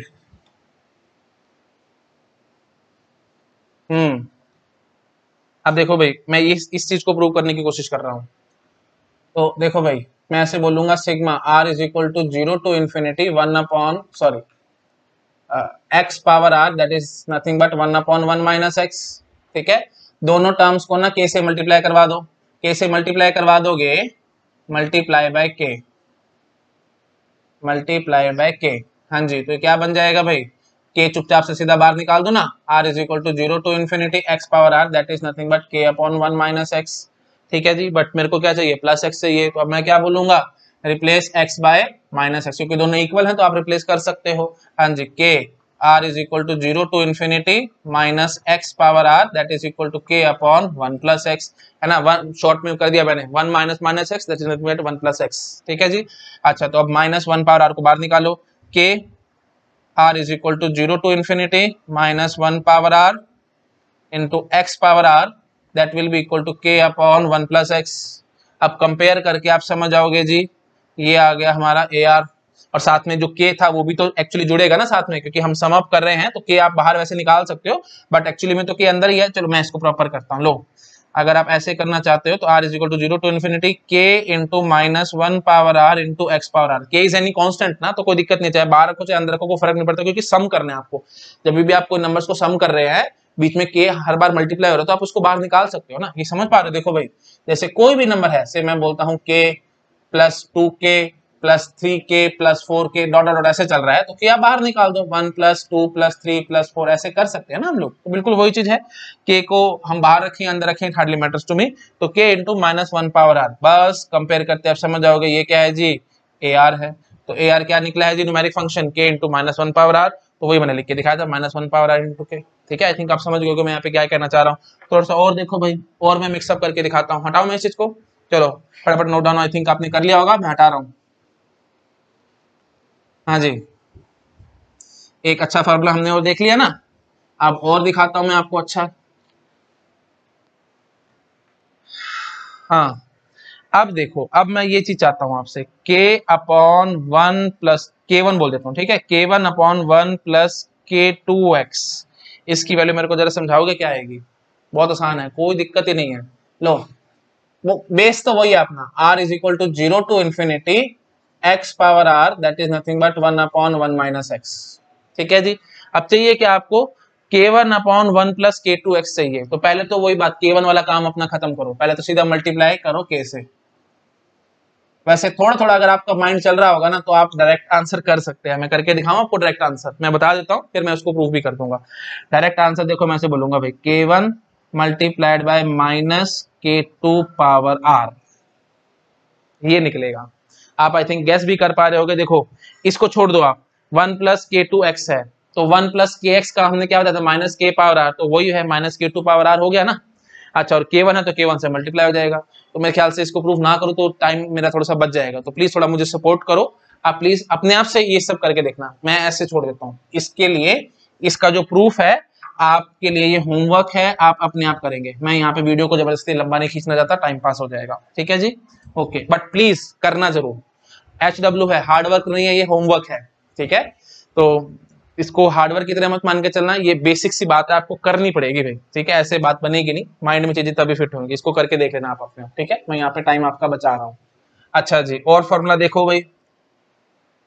अब देखो भाई, मैं इस चीज को प्रूव करने की कोशिश कर रहा हूँ। तो देखो भाई, मैं ऐसे बोलूंगा sigma r is equal to 0 to infinity 1 upon sorry x power r that is nothing but 1/1 minus x. ठीक है, दोनों टर्म्स को ना k से मल्टीप्लाई करवा दो, k से मल्टीप्लाई करवा दोगे, multiply by k, multiply by k। हाँ जी, तो क्या बन जाएगा भाई, k चुपचाप से सीधा बाहर निकाल दो ना, r is equal to 0 to infinity x power r that is nothing but k/1 minus x. ठीक है जी, बट मेरे को क्या चाहिए, प्लस एक्स चाहिए। तो अब मैं क्या बोलूंगा, replace x bye minus x, क्योंकि दोनों इक्वल हैं तो आप रिप्लेस कर सकते हो। हाँ जी, k r is equal to 0 to infinity minus x power r that is equal to k/1 plus x, है ना। वन शॉर्ट में कर दिया मैंने, 1 minus minus x that is nothing but 1 plus x. ठीक है जी, अच्छा तो अब माइनस 1 पावर r को बाहर निकालो, k r is equal to 0 to infinity minus 1 power r into x power r that will be equal to k/1 plus x. अब compare करके आप समझ जाओगे जी, ये आ गया हमारा ए आर, और साथ में जो k था वो भी तो एक्चुअली जुड़ेगा ना साथ में, क्योंकि हम सम अप कर रहे हैं तो k आप बाहर वैसे निकाल सकते हो, बट एक्चुअली में तो k अंदर ही है। चलो मैं इसको प्रॉपर करता हूँ। लो, अगर आप ऐसे करना चाहते हो तो r is equal to 0 to infinity k into minus 1 power r into x power r। k is any constant ना, तो कोई दिक्कत नहीं, चाहे बाहर रखो चाहे अंदर रखो, कोई फर्क नहीं पड़ता, क्योंकि सम करना है आपको। जब भी आप कोई नंबर्स को सम कर रहे हैं, बीच में k हर बार मल्टीप्लाई हो रहा है तो आप उसको बाहर निकाल सकते हो ना, ये समझ पा रहे हो। देखो भाई, जैसे कोई भी नंबर है, से मैं बोलता हूँ k plus 2k plus 3k plus 4k dot dot ऐसे चल रहा है, तो क्या बाहर निकाल दो, 1 प्लस 2 प्लस 3 प्लस 4 ऐसे कर सकते हैं ना हम लोग। तो बिल्कुल वही चीज है, k को हम बाहर रखें अंदर रखें, हार्डली मैटर्स टू मी। तो k into minus 1 power r, बस कंपेयर करते आप समझ जाओगे ये क्या है जी, ए आर है। तो ए आर क्या निकला है जी, numeric function k into minus 1 power r। तो वही मैंने लिख के दिखाया था, minus 1 power r into k। ठीक है, आई थिंक आप समझ गए मैं यहाँ पे क्या कहना चाह रहा हूँ। थोड़ा सा और देखो भाई, और मैं मिक्सअप करके दिखाता हूँ। हटाओ मैं इस चीज को, चलो फटाफट नोट डाउन, आई थिंक आपने कर लिया होगा, मैं हटा रहा हूँ। हाँ जी, एक अच्छा फॉर्मूला हमने और देख लिया ना, अब और दिखाता हूं मैं आपको। अच्छा, हाँ, अब देखो, अब मैं ये चीज चाहता हूं आपसे, k/1 प्लस k1 बोल देता हूं, ठीक है, k1/1 प्लस k2x, इसकी वैल्यू मेरे को जरा समझाओगे क्या आएगी। बहुत आसान है, कोई दिक्कत ही नहीं है। लो, वो बेस तो वही है अपना, r is equal to 0 to infinity x power r that is nothing but 1/1 minus x. ठीक है जी। अब चाहिए कि आपको k1 अपॉन 1 प्लस k2x चाहिए, तो पहले तो वही बात k1 वाला काम अपना खत्म करो, पहले तो सीधा मल्टीप्लाई करो k से। वैसे थोड़ा थोड़ा अगर आपका माइंड चल रहा होगा ना तो आप डायरेक्ट आंसर कर सकते हैं, मैं करके दिखाऊं आपको डायरेक्ट आंसर, मैं बता देता हूं फिर मैं उसको प्रूव भी कर दूंगा। डायरेक्ट आंसर देखो मैं ऐसे बोलूंगा भाई k1 multiplied by minus k2 power r, ये निकलेगा। आप आई थिंक गैस भी कर पा रहे होगे। देखो इसको छोड़ दो आप, 1 प्लस k2x है तो 1 प्लस kx का हमने क्या बताया था माइनस k पावर r, तो वही है माइनस k2 पावर r हो गया ना। अच्छा और k1 है तो k1 से मल्टीप्लाई हो जाएगा। तो मेरे ख्याल से इसको प्रूव ना करूं तो टाइम मेरा थोड़ा सा बच जाएगा, तो प्लीज थोड़ा मुझे सपोर्ट करो। आप प्लीज अपने आप से ये सब करके देखना, मैं ऐसे छोड़ देता हूँ। इसके लिए इसका जो प्रूफ है आपके लिए ये होमवर्क है, आप अपने आप करेंगे। मैं यहाँ पे वीडियो को जबरदस्ती लंबा नहीं खींचना चाहता, टाइम पास हो जाएगा, ठीक है जी। ओके बट प्लीज करना जरूर, HW है, हार्डवर्क नहीं है, ये होमवर्क है, ठीक है। तो इसको हार्डवर्क की तरह मत मान के चलना, ये बेसिक सी बात है, आपको करनी पड़ेगी भाई, ठीक है। ऐसे बात बनेगी नहीं, माइंड में चीजें तभी फिट होंगी, इसको करके देख लेना आप अपने, ठीक है। मैं यहाँ पे टाइम आपका बचा रहा हूँ। अच्छा जी, और फॉर्मूला देखो भाई,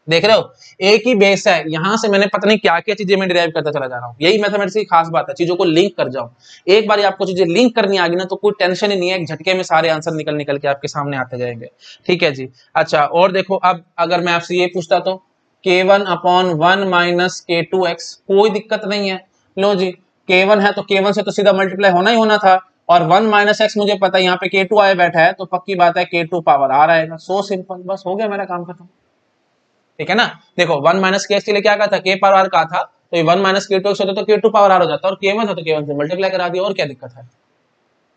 देख रहे हो एक ही बेस है, यहां से मैंने पता नहीं क्या क्या चीजें मैं डिराइव करता चला जा रहा हूँ। यही मैथमेटिक्स की खास बात है, चीजों को लिंक कर जाओ। एक बार आपको चीजें लिंक करनी आ गई ना तो कोई टेंशन ही नहीं है, एक झटके में सारे आंसर निकल निकल के आपके सामने आते जाएंगे, ठीक है जी। अच्छा और देखो अब अगर मैं आपसे ये पूछता तो k1 अपॉन 1 माइनस k2x, कोई दिक्कत नहीं है। लो जी k1 है तो k1 से तो सीधा मल्टीप्लाई होना ही होना था, और 1 माइनस एक्स मुझे पता है यहाँ पे k2 आया बैठा है, तो पक्की बात है k2 पावर r आएगा। सो सिंपल, बस हो गया मेरा काम खत्म, ठीक है ना। देखो 1 माइनस के एक्स के लिए क्या कहा था, k पावर r कहा था, तो ये 1 माइनस k2 एक्स होता तो k2 पावर r हो जाता, और k1 है तो k1 से मल्टीप्लाई करा दिया, और क्या दिक्कत है।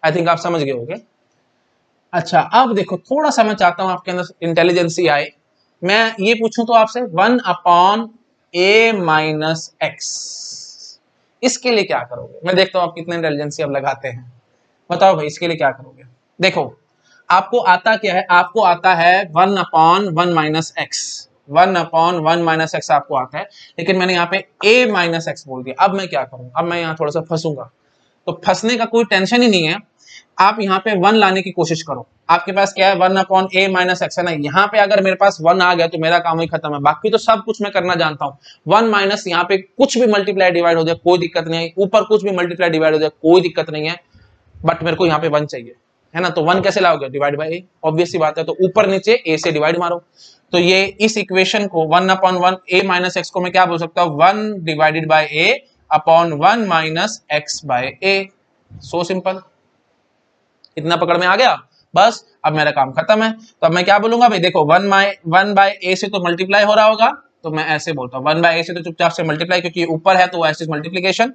आई थिंक आप समझ गए होंगे। अच्छा अब देखो थोड़ा सा मैं चाहता हूं आपके अंदर इंटेलिजेंसी आए, मैं ये पूछूं तो आपसे 1 अपॉन a माइनस एक्स, इसके लिए क्या करोगे। मैं देखता हूं आप कितने इंटेलिजेंसी अब लगाते हैं, बताओ भाई इसके लिए क्या करोगे। देखो आपको आता क्या है, आपको आता है 1 upon 1 minus x, 1 upon 1 minus x आपको आता है, लेकिन मैंने यहाँ पे a माइनस एक्स बोल दिया। अब मैं क्या करूं, अब मैं यहाँ थोड़ा सा फंसूंगा, तो फंसने का कोई टेंशन ही नहीं है। आप यहाँ पे 1 लाने की कोशिश करो, आपके पास क्या है 1 अपॉन a माइनस एक्स है ना, यहाँ पे अगर मेरे पास 1 आ गया तो मेरा काम ही खत्म है, बाकी तो सब कुछ मैं करना जानता हूँ। 1 माइनस यहाँ पे कुछ भी मल्टीप्लाई डिवाइड हो जाए कोई दिक्कत नहीं है, ऊपर कुछ भी मल्टीप्लाई डिवाइड हो जाए कोई दिक्कत नहीं है, बट मेरे को यहाँ पे 1 चाहिए, है ना। तो 1 कैसे लाओगे, डिवाइड बाय a, ऑब्वियस सी बात है। तो ऊपर नीचे a से डिवाइड मारो, तो ये इस इक्वेशन को 1 अपॉन 1 a माइनस एक्स को मैं क्या बोल सकता हूँ, 1 divided by a upon 1 minus x by a। So simple, इतना पकड़ में आ गया, बस अब मेरा काम खत्म है। तो अब मैं क्या बोलूंगा भाई, देखो 1 बाय a से तो मल्टीप्लाई हो रहा होगा, तो मैं ऐसे बोलता हूँ 1 बाय a से तो चुपचाप से मल्टीप्लाई, क्योंकि ऊपर है तो वो ऐसे मल्टीप्लीकेशन।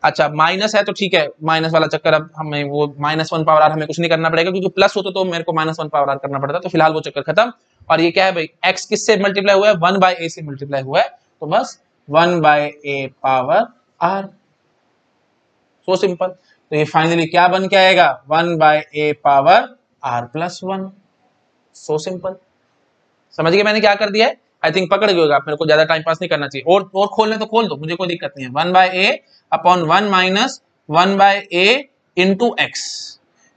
अच्छा माइनस है तो ठीक है, माइनस वाला चक्कर अब हमें वो -1 पावर आर हमें कुछ नहीं करना पड़ेगा, क्योंकि प्लस होता तो मेरे को -1 पावर आर करना पड़ता, तो फिलहाल वो चक्कर खत्म। और ये क्या है भाई, x किससे मल्टीप्लाई हुआ है, 1 बाय a से मल्टीप्लाई हुआ है, तो बस 1 by a power r। So simple, तो ये फाइनली क्या बन के आएगा, 1 by a power r plus 1। So simple, समझ गए मैंने क्या कर दिया है। आई थिंक पकड़ गए होगा आप, मेरे को ज्यादा टाइम पास नहीं करना चाहिए, और खोलने तो खोल दो, मुझे कोई दिक्कत नहीं है। 1 by a upon 1 minus 1 by a into x,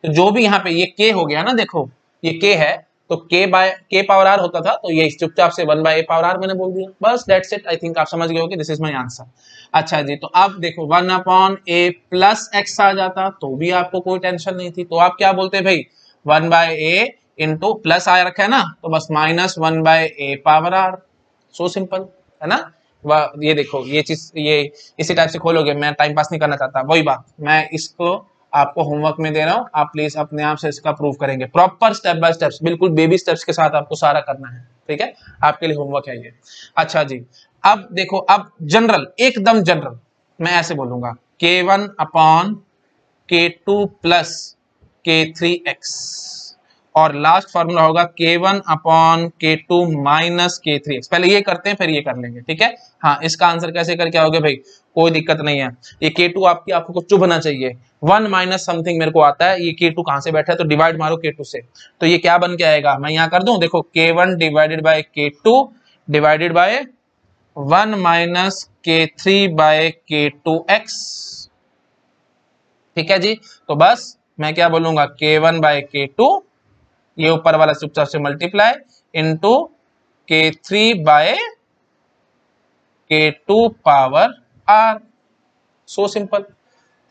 तो जो भी यहाँ पे ये k हो गया ना, देखो ये k है, तो k पावर r होता था, तो ये चुपचाप से 1 बाय a पावर r मैंने बोल दिया, बस दैट्स इट। आई थिंक आप समझ गए होगे, दिस इज माय आंसर। अच्छा जी, तो अब देखो 1 अपॉन a प्लस एक्स आ जाता तो भी आपको कोई टेंशन नहीं थी, तो आप क्या बोलते भाई 1 बाय a इंटू प्लस आ रखा है ना, तो बस -1 by a power r। So simple है ना। ये देखो ये चीज ये इसी टाइप से खोलोगे, मैं टाइम पास नहीं करना चाहता, वही बात मैं इसको आपको होमवर्क में दे रहा हूँ, आप प्लीज अपने आप से इसका प्रूव करेंगे, प्रॉपर स्टेप बाय स्टेप्स, बिल्कुल बेबी स्टेप्स के साथ आपको सारा करना है, ठीक है। आपके लिए होमवर्क है ये। अच्छा जी, अब देखो, अब जनरल, एकदम जनरल मैं ऐसे बोलूंगा k1 upon k2 plus k3x, और लास्ट फॉर्मूला होगा k1 upon k2 minus k3x। पहले ये करते हैं फिर ये कर लेंगे, ठीक है। हाँ इसका आंसर कैसे करके आओगे भाई, कोई दिक्कत नहीं है, ये k2 आपको चुभना चाहिए, 1 माइनस समथिंग मेरे को आता है, ये k2 कहां से बैठा है, तो डिवाइड मारो k2 से, तो ये क्या बन के आएगा, मैं यहाँ कर दूं, देखो k1 divided by k2 divided by 1 minus k3 by k2x, ठीक है जी। तो बस मैं क्या बोलूंगा k1 बाय k2, ये ऊपर वाला चुपचाप से multiply, into k3 by k2 power r, so simple.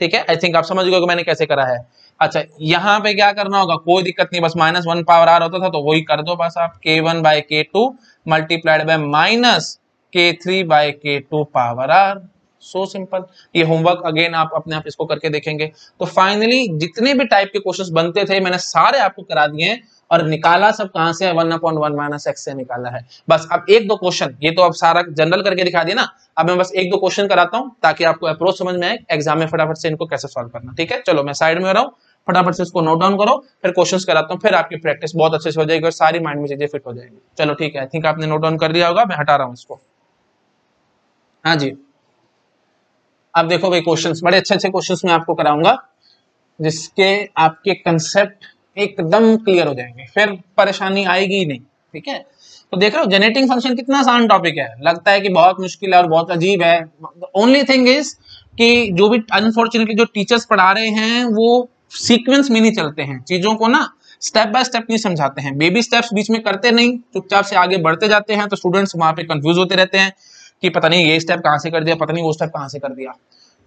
ठीक है, आई थिंक आप समझ गए कि मैंने कैसे करा है। अच्छा, यहाँ पे क्या करना होगा, कोई दिक्कत नहीं, बस -1 पावर r होता था तो वही कर दो बस आप, k1 बाय k2 multiplied by -k3 by k2 power r, so simple. ये होमवर्क अगेन आप अपने आप इसको करके देखेंगे। तो फाइनली जितने भी टाइप के क्वेश्चंस बनते थे मैंने सारे आपको करा दिए हैं, और निकाला सब कहां से है, 1/1 - x से निकाला है। बस अब एक दो क्वेश्चन, ये तो अब सारा जनरल करके दिखा दिया ना, अब मैं बस एक दो क्वेश्चन कराता हूं ताकि आपको अप्रोच समझ में आए एग्जाम में फटाफट से इनको कैसे सॉल्व करना। ठीक है, चलो मैं साइड में हो रहा हूं, फटाफट से इसको नोट डाउन करो, फिर क्वेश्चंस कराता हूं, फिर आपकी प्रैक्टिस बहुत अच्छे से हो जाएगी और सारी माइंड में चीजें फिट हो जाएगी। चलो ठीक है, आई थिंक आपने नोट डाउन कर लिया होगा, मैं हटा रहा हूं इसको। हाँ जी, अब देखो भाई, क्वेश्चंस बड़े अच्छे अच्छे क्वेश्चंस मैं आपको कराऊंगा जिसके आपके कंसेप्ट एकदम क्लियर हो जाएंगे, फिर परेशानी आएगी ही नहीं। ठीक है, तो देख रहे हो जेनेटिंग फंक्शन कितना आसान टॉपिक है, लगता है कि बहुत मुश्किल है और बहुत अजीब है। ओनली थिंग इज कि जो भी अनफॉर्चुनेटली जो टीचर्स पढ़ा रहे हैं वो सीक्वेंस में नहीं चलते हैं, चीजों को ना स्टेप बाय स्टेप नहीं समझाते हैं, बेबी स्टेप्स बीच में करते नहीं, चुपचाप से आगे बढ़ते जाते हैं, तो स्टूडेंट्स वहां पे कंफ्यूज होते रहते हैं कि पता नहीं ये स्टेप कहां से कर दिया, पता नहीं वो स्टेप कहां से कर दिया।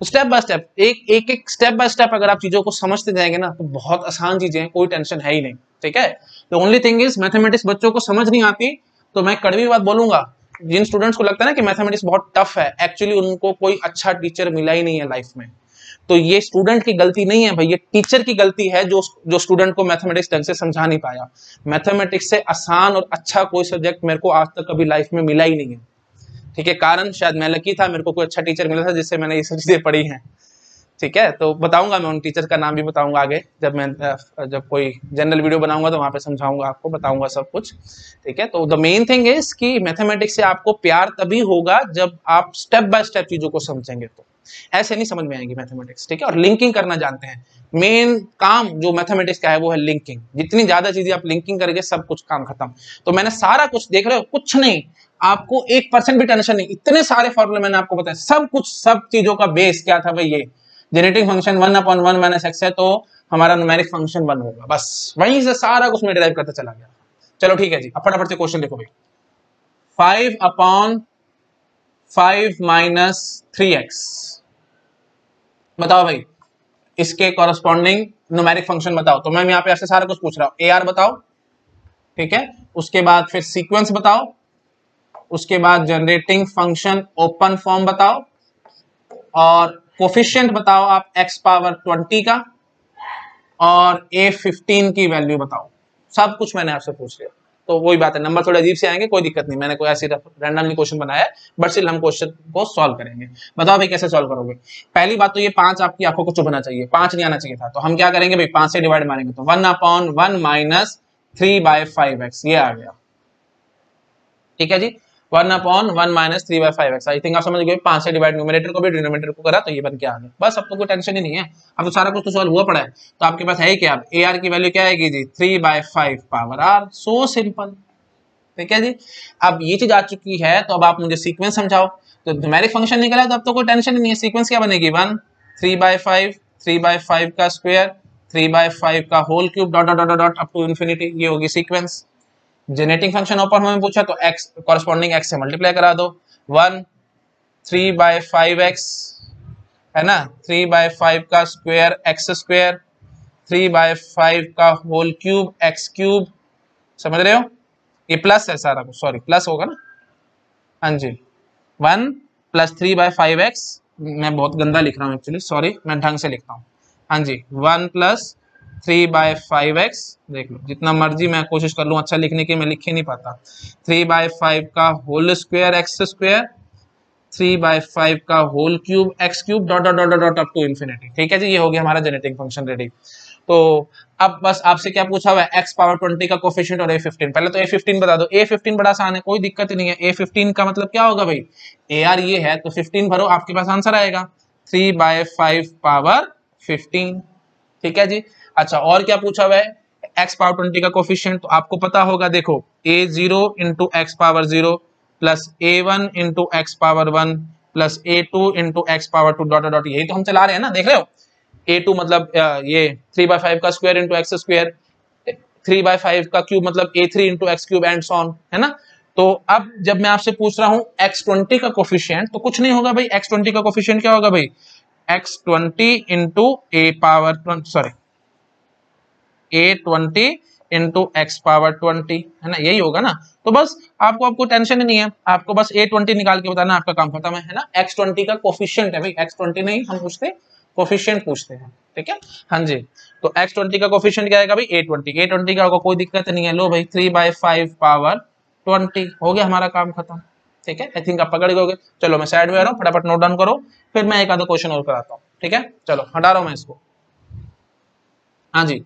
तो स्टेप बाय स्टेप, एक स्टेप बाय स्टेप अगर आप चीजों को समझते जाएंगे ना तो बहुत आसान चीजें हैं, कोई टेंशन है ही नहीं। ठीक है, the only thing is mathematics बच्चों को समझ नहीं आती, तो मैं कड़वी बात बोलूंगा, जिन स्टूडेंट्स को लगता है ना कि मैथमेटिक्स बहुत टफ है, एक्चुअली उनको कोई अच्छा टीचर मिला ही नहीं है लाइफ में। तो ये स्टूडेंट की गलती नहीं है भाई, ये टीचर की गलती है जो स्टूडेंट को मैथमेटिक्स ढंग से समझा नहीं पाया। मैथमेटिक्स से आसान और अच्छा कोई सब्जेक्ट मेरे को आज तक कभी लाइफ में मिला ही नहीं है। ठीक है, कारण शायद मैं लकी था, मेरे को कोई अच्छा टीचर मिला था जिससे मैंने ये सब चीजें पढ़ी हैं। ठीक है, तो बताऊंगा मैं उन टीचर का नाम भी बताऊंगा आगे, जब कोई जनरल वीडियो बनाऊंगा तो वहां पे समझाऊंगा आपको, बताऊंगा सब कुछ। ठीक है, तो द मेन थिंग इज कि मैथमेटिक्स से आपको प्यार तभी होगा जब आप स्टेप बाय स्टेप चीजों को समझेंगे, तो ऐसे नहीं समझ में आएगी मैथमेटिक्स। ठीक है, और लिंकिंग करना जानते हैं, मेन काम जो मैथमेटिक्स का है वो है लिंकिंग। जितनी ज्यादा चीजें आप लिंकिंग करेंगे सब कुछ काम खत्म। तो मैंने सारा कुछ, देख रहे हो, कुछ नहीं, आपको 1% भी टेंशन नहीं, इतने सारे फॉर्मूले मैंने आपको बताया, सब कुछ, सब चीजों का बेस क्या था भाई, ये जेनेटिक फंक्शन 1/1 - x है, तो हमारा न्यूमेरिक फंक्शन 1 होगा, बस वहीं से सारा कुछ मैं डिराइव करता चला गया। चलो ठीक है जी, अब फटाफट से क्वेश्चन देखो भाई, 5/5 - 3x, बताओ भाई इसके कॉरस्पॉन्डिंग न्यूमेरिक फंक्शन बताओ। तो मैं यहाँ पे ऐसे सारा कुछ पूछ रहा हूँ, AR बताओ, ठीक है, उसके बाद फिर सीक्वेंस बताओ, उसके बाद जनरेटिंग फंक्शन ओपन फॉर्म बताओ, और कोफिशिएंट बताओ आप x पावर 20 का, और A15 की वैल्यू बताओ। सब कुछ मैंने आपसे पूछ लिया। तो वही बात है, नंबर थोड़े अजीब से आएंगे, कोई दिक्कत नहीं, मैंने कोई ऐसी रैंडमली क्वेश्चन बनाया है, बट स्टिल हम क्वेश्चन को सॉल्व करेंगे। बताओ भाई कैसे सॉल्व करोगे। पहली बात तो ये 5 आपकी आंखों को चुभना चाहिए, 5 नहीं आना चाहिए था, तो हम क्या करेंगे भाई, 5 से डिवाइड मारेंगे, तो 1/1 - 3/5x ये आ गया। ठीक है जी, 1/1 - 3/5x, आई थिंक आप समझ गए, 5 से डिवाइड न्यूमरेटर को भी डिनोमिनेटर को करा तो ये बन के आ गया। बस अब तो कोई टेंशन ही नहीं है, अब तो सारा कुछ तो सॉल्व हुआ पड़ा है। तो आपके पास है क्या, AR की वैल्यू क्या आएगी जी, 3/5 पावर r, सो सिंपल। ठीक है जी, अब ये चीज आ चुकी है, तो अब आप मुझे सीक्वेंस समझाओ। तो न्यूमेरिक फंक्शन निकला तो अब तो कोई टेंशन ही नहीं है, सीक्वेंस क्या बनेगी, 1 3/5 3/5 का स्क्वायर 3/5 का whole cube dot dot dot up to infinity, ये होगी सीक्वेंस। जेनेटिक फंक्शन ओपन में पूछा तो x कॉरस्पॉन्डिंग x से मल्टीप्लाई करा दो, 1 3/5x है ना, 3/5 का स्क्वायर x स्क्वायर 3/5 का होल क्यूब x क्यूब, समझ रहे हो, ये प्लस है सारा कुछ, सॉरी प्लस होगा ना, हाँ जी, 1 + 3/5x, मैं बहुत गंदा लिख रहा हूँ एक्चुअली, सॉरी, मैं ढंग से लिखता हूँ, हाँ जी, 1 + 3/5x, देख लो जितना मर्जी मैं कोशिश कर लूँ अच्छा लिखने की, मैं लिख ही नहीं पाता, 3/5 का होल स्क्वायर x स्क्वायर 3/5 का whole cube x cube dot dot dot dot up to infinity. ठीक है जी, ये हो गया हमारा जेनेटिक फंक्शन रेडी। तो अब बस आपसे क्या पूछा हुआ है, x पावर 20 का कोफिशिएंट और A15, पहले तो A15 बता दो। A15 बड़ा आसान है, कोई दिक्कत ही नहीं है। A15 का मतलब क्या होगा भाई, AR ये है तो 15 भरो, आपके पास आंसर आएगा 3/5 पावर 15। ठीक है जी, अच्छा और क्या पूछा हुआ है, x पावर 20 का कोफिशिएंट, तो आपको पता होगा, देखो A0 × x power 0 plus A1 × x power 1 plus A2 × x power 2 dot dot, यही तो हम चला रहे हैं ना, देख रहे हो, A2 मतलब ये 3/5 का स्क्वायर × x स्क्वायर, 3/5 का क्यूब मतलब A3 × x cube and so on, है ना। तो अब जब मैं आपसे पूछ रहा हूं x20 का कोफिशिएंट, तो कुछ नहीं होगा भाई, x20 का कोफिशिएंट क्या होगा भाई, x20 into a power sorry a20 into x power 20, है ना, यही होगा ना। तो बस आपको टेंशन ही नहीं है, आपको बस a20 निकाल के बताना, आपका काम खत्म है ना। x20 का कोफिशिएंट है भाई, x20 नहीं हम पूछते, कोफिशिएंट पूछते हैं, ठीक है। हाँ जी, तो x20 का कोफिशिएंट क्या आएगा भाई, a20 का होगा, कोई दिक्कत नहीं है। लो भाई 3/5 पावर 20, हो गया हमारा काम खत्म, ठीक है। आई थिंक आप पकड़ गए। चलो मैं साइड में आ रहा हूँ, फटाफट नोट डाउन करो, फिर मैं एक आधा क्वेश्चन और कराता हूँ, ठीक है। चलो हटा रहा हूँ मैं इसको। हाँ जी,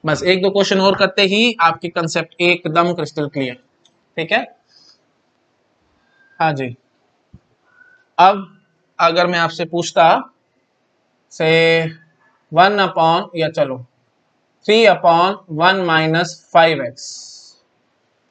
बस एक दो क्वेश्चन और करते ही आपकी कंसेप्ट एकदम क्रिस्टल क्लियर, ठीक है। हाँ जी, अब अगर मैं आपसे पूछता से 1 या चलो 3/1 माइनस 5x,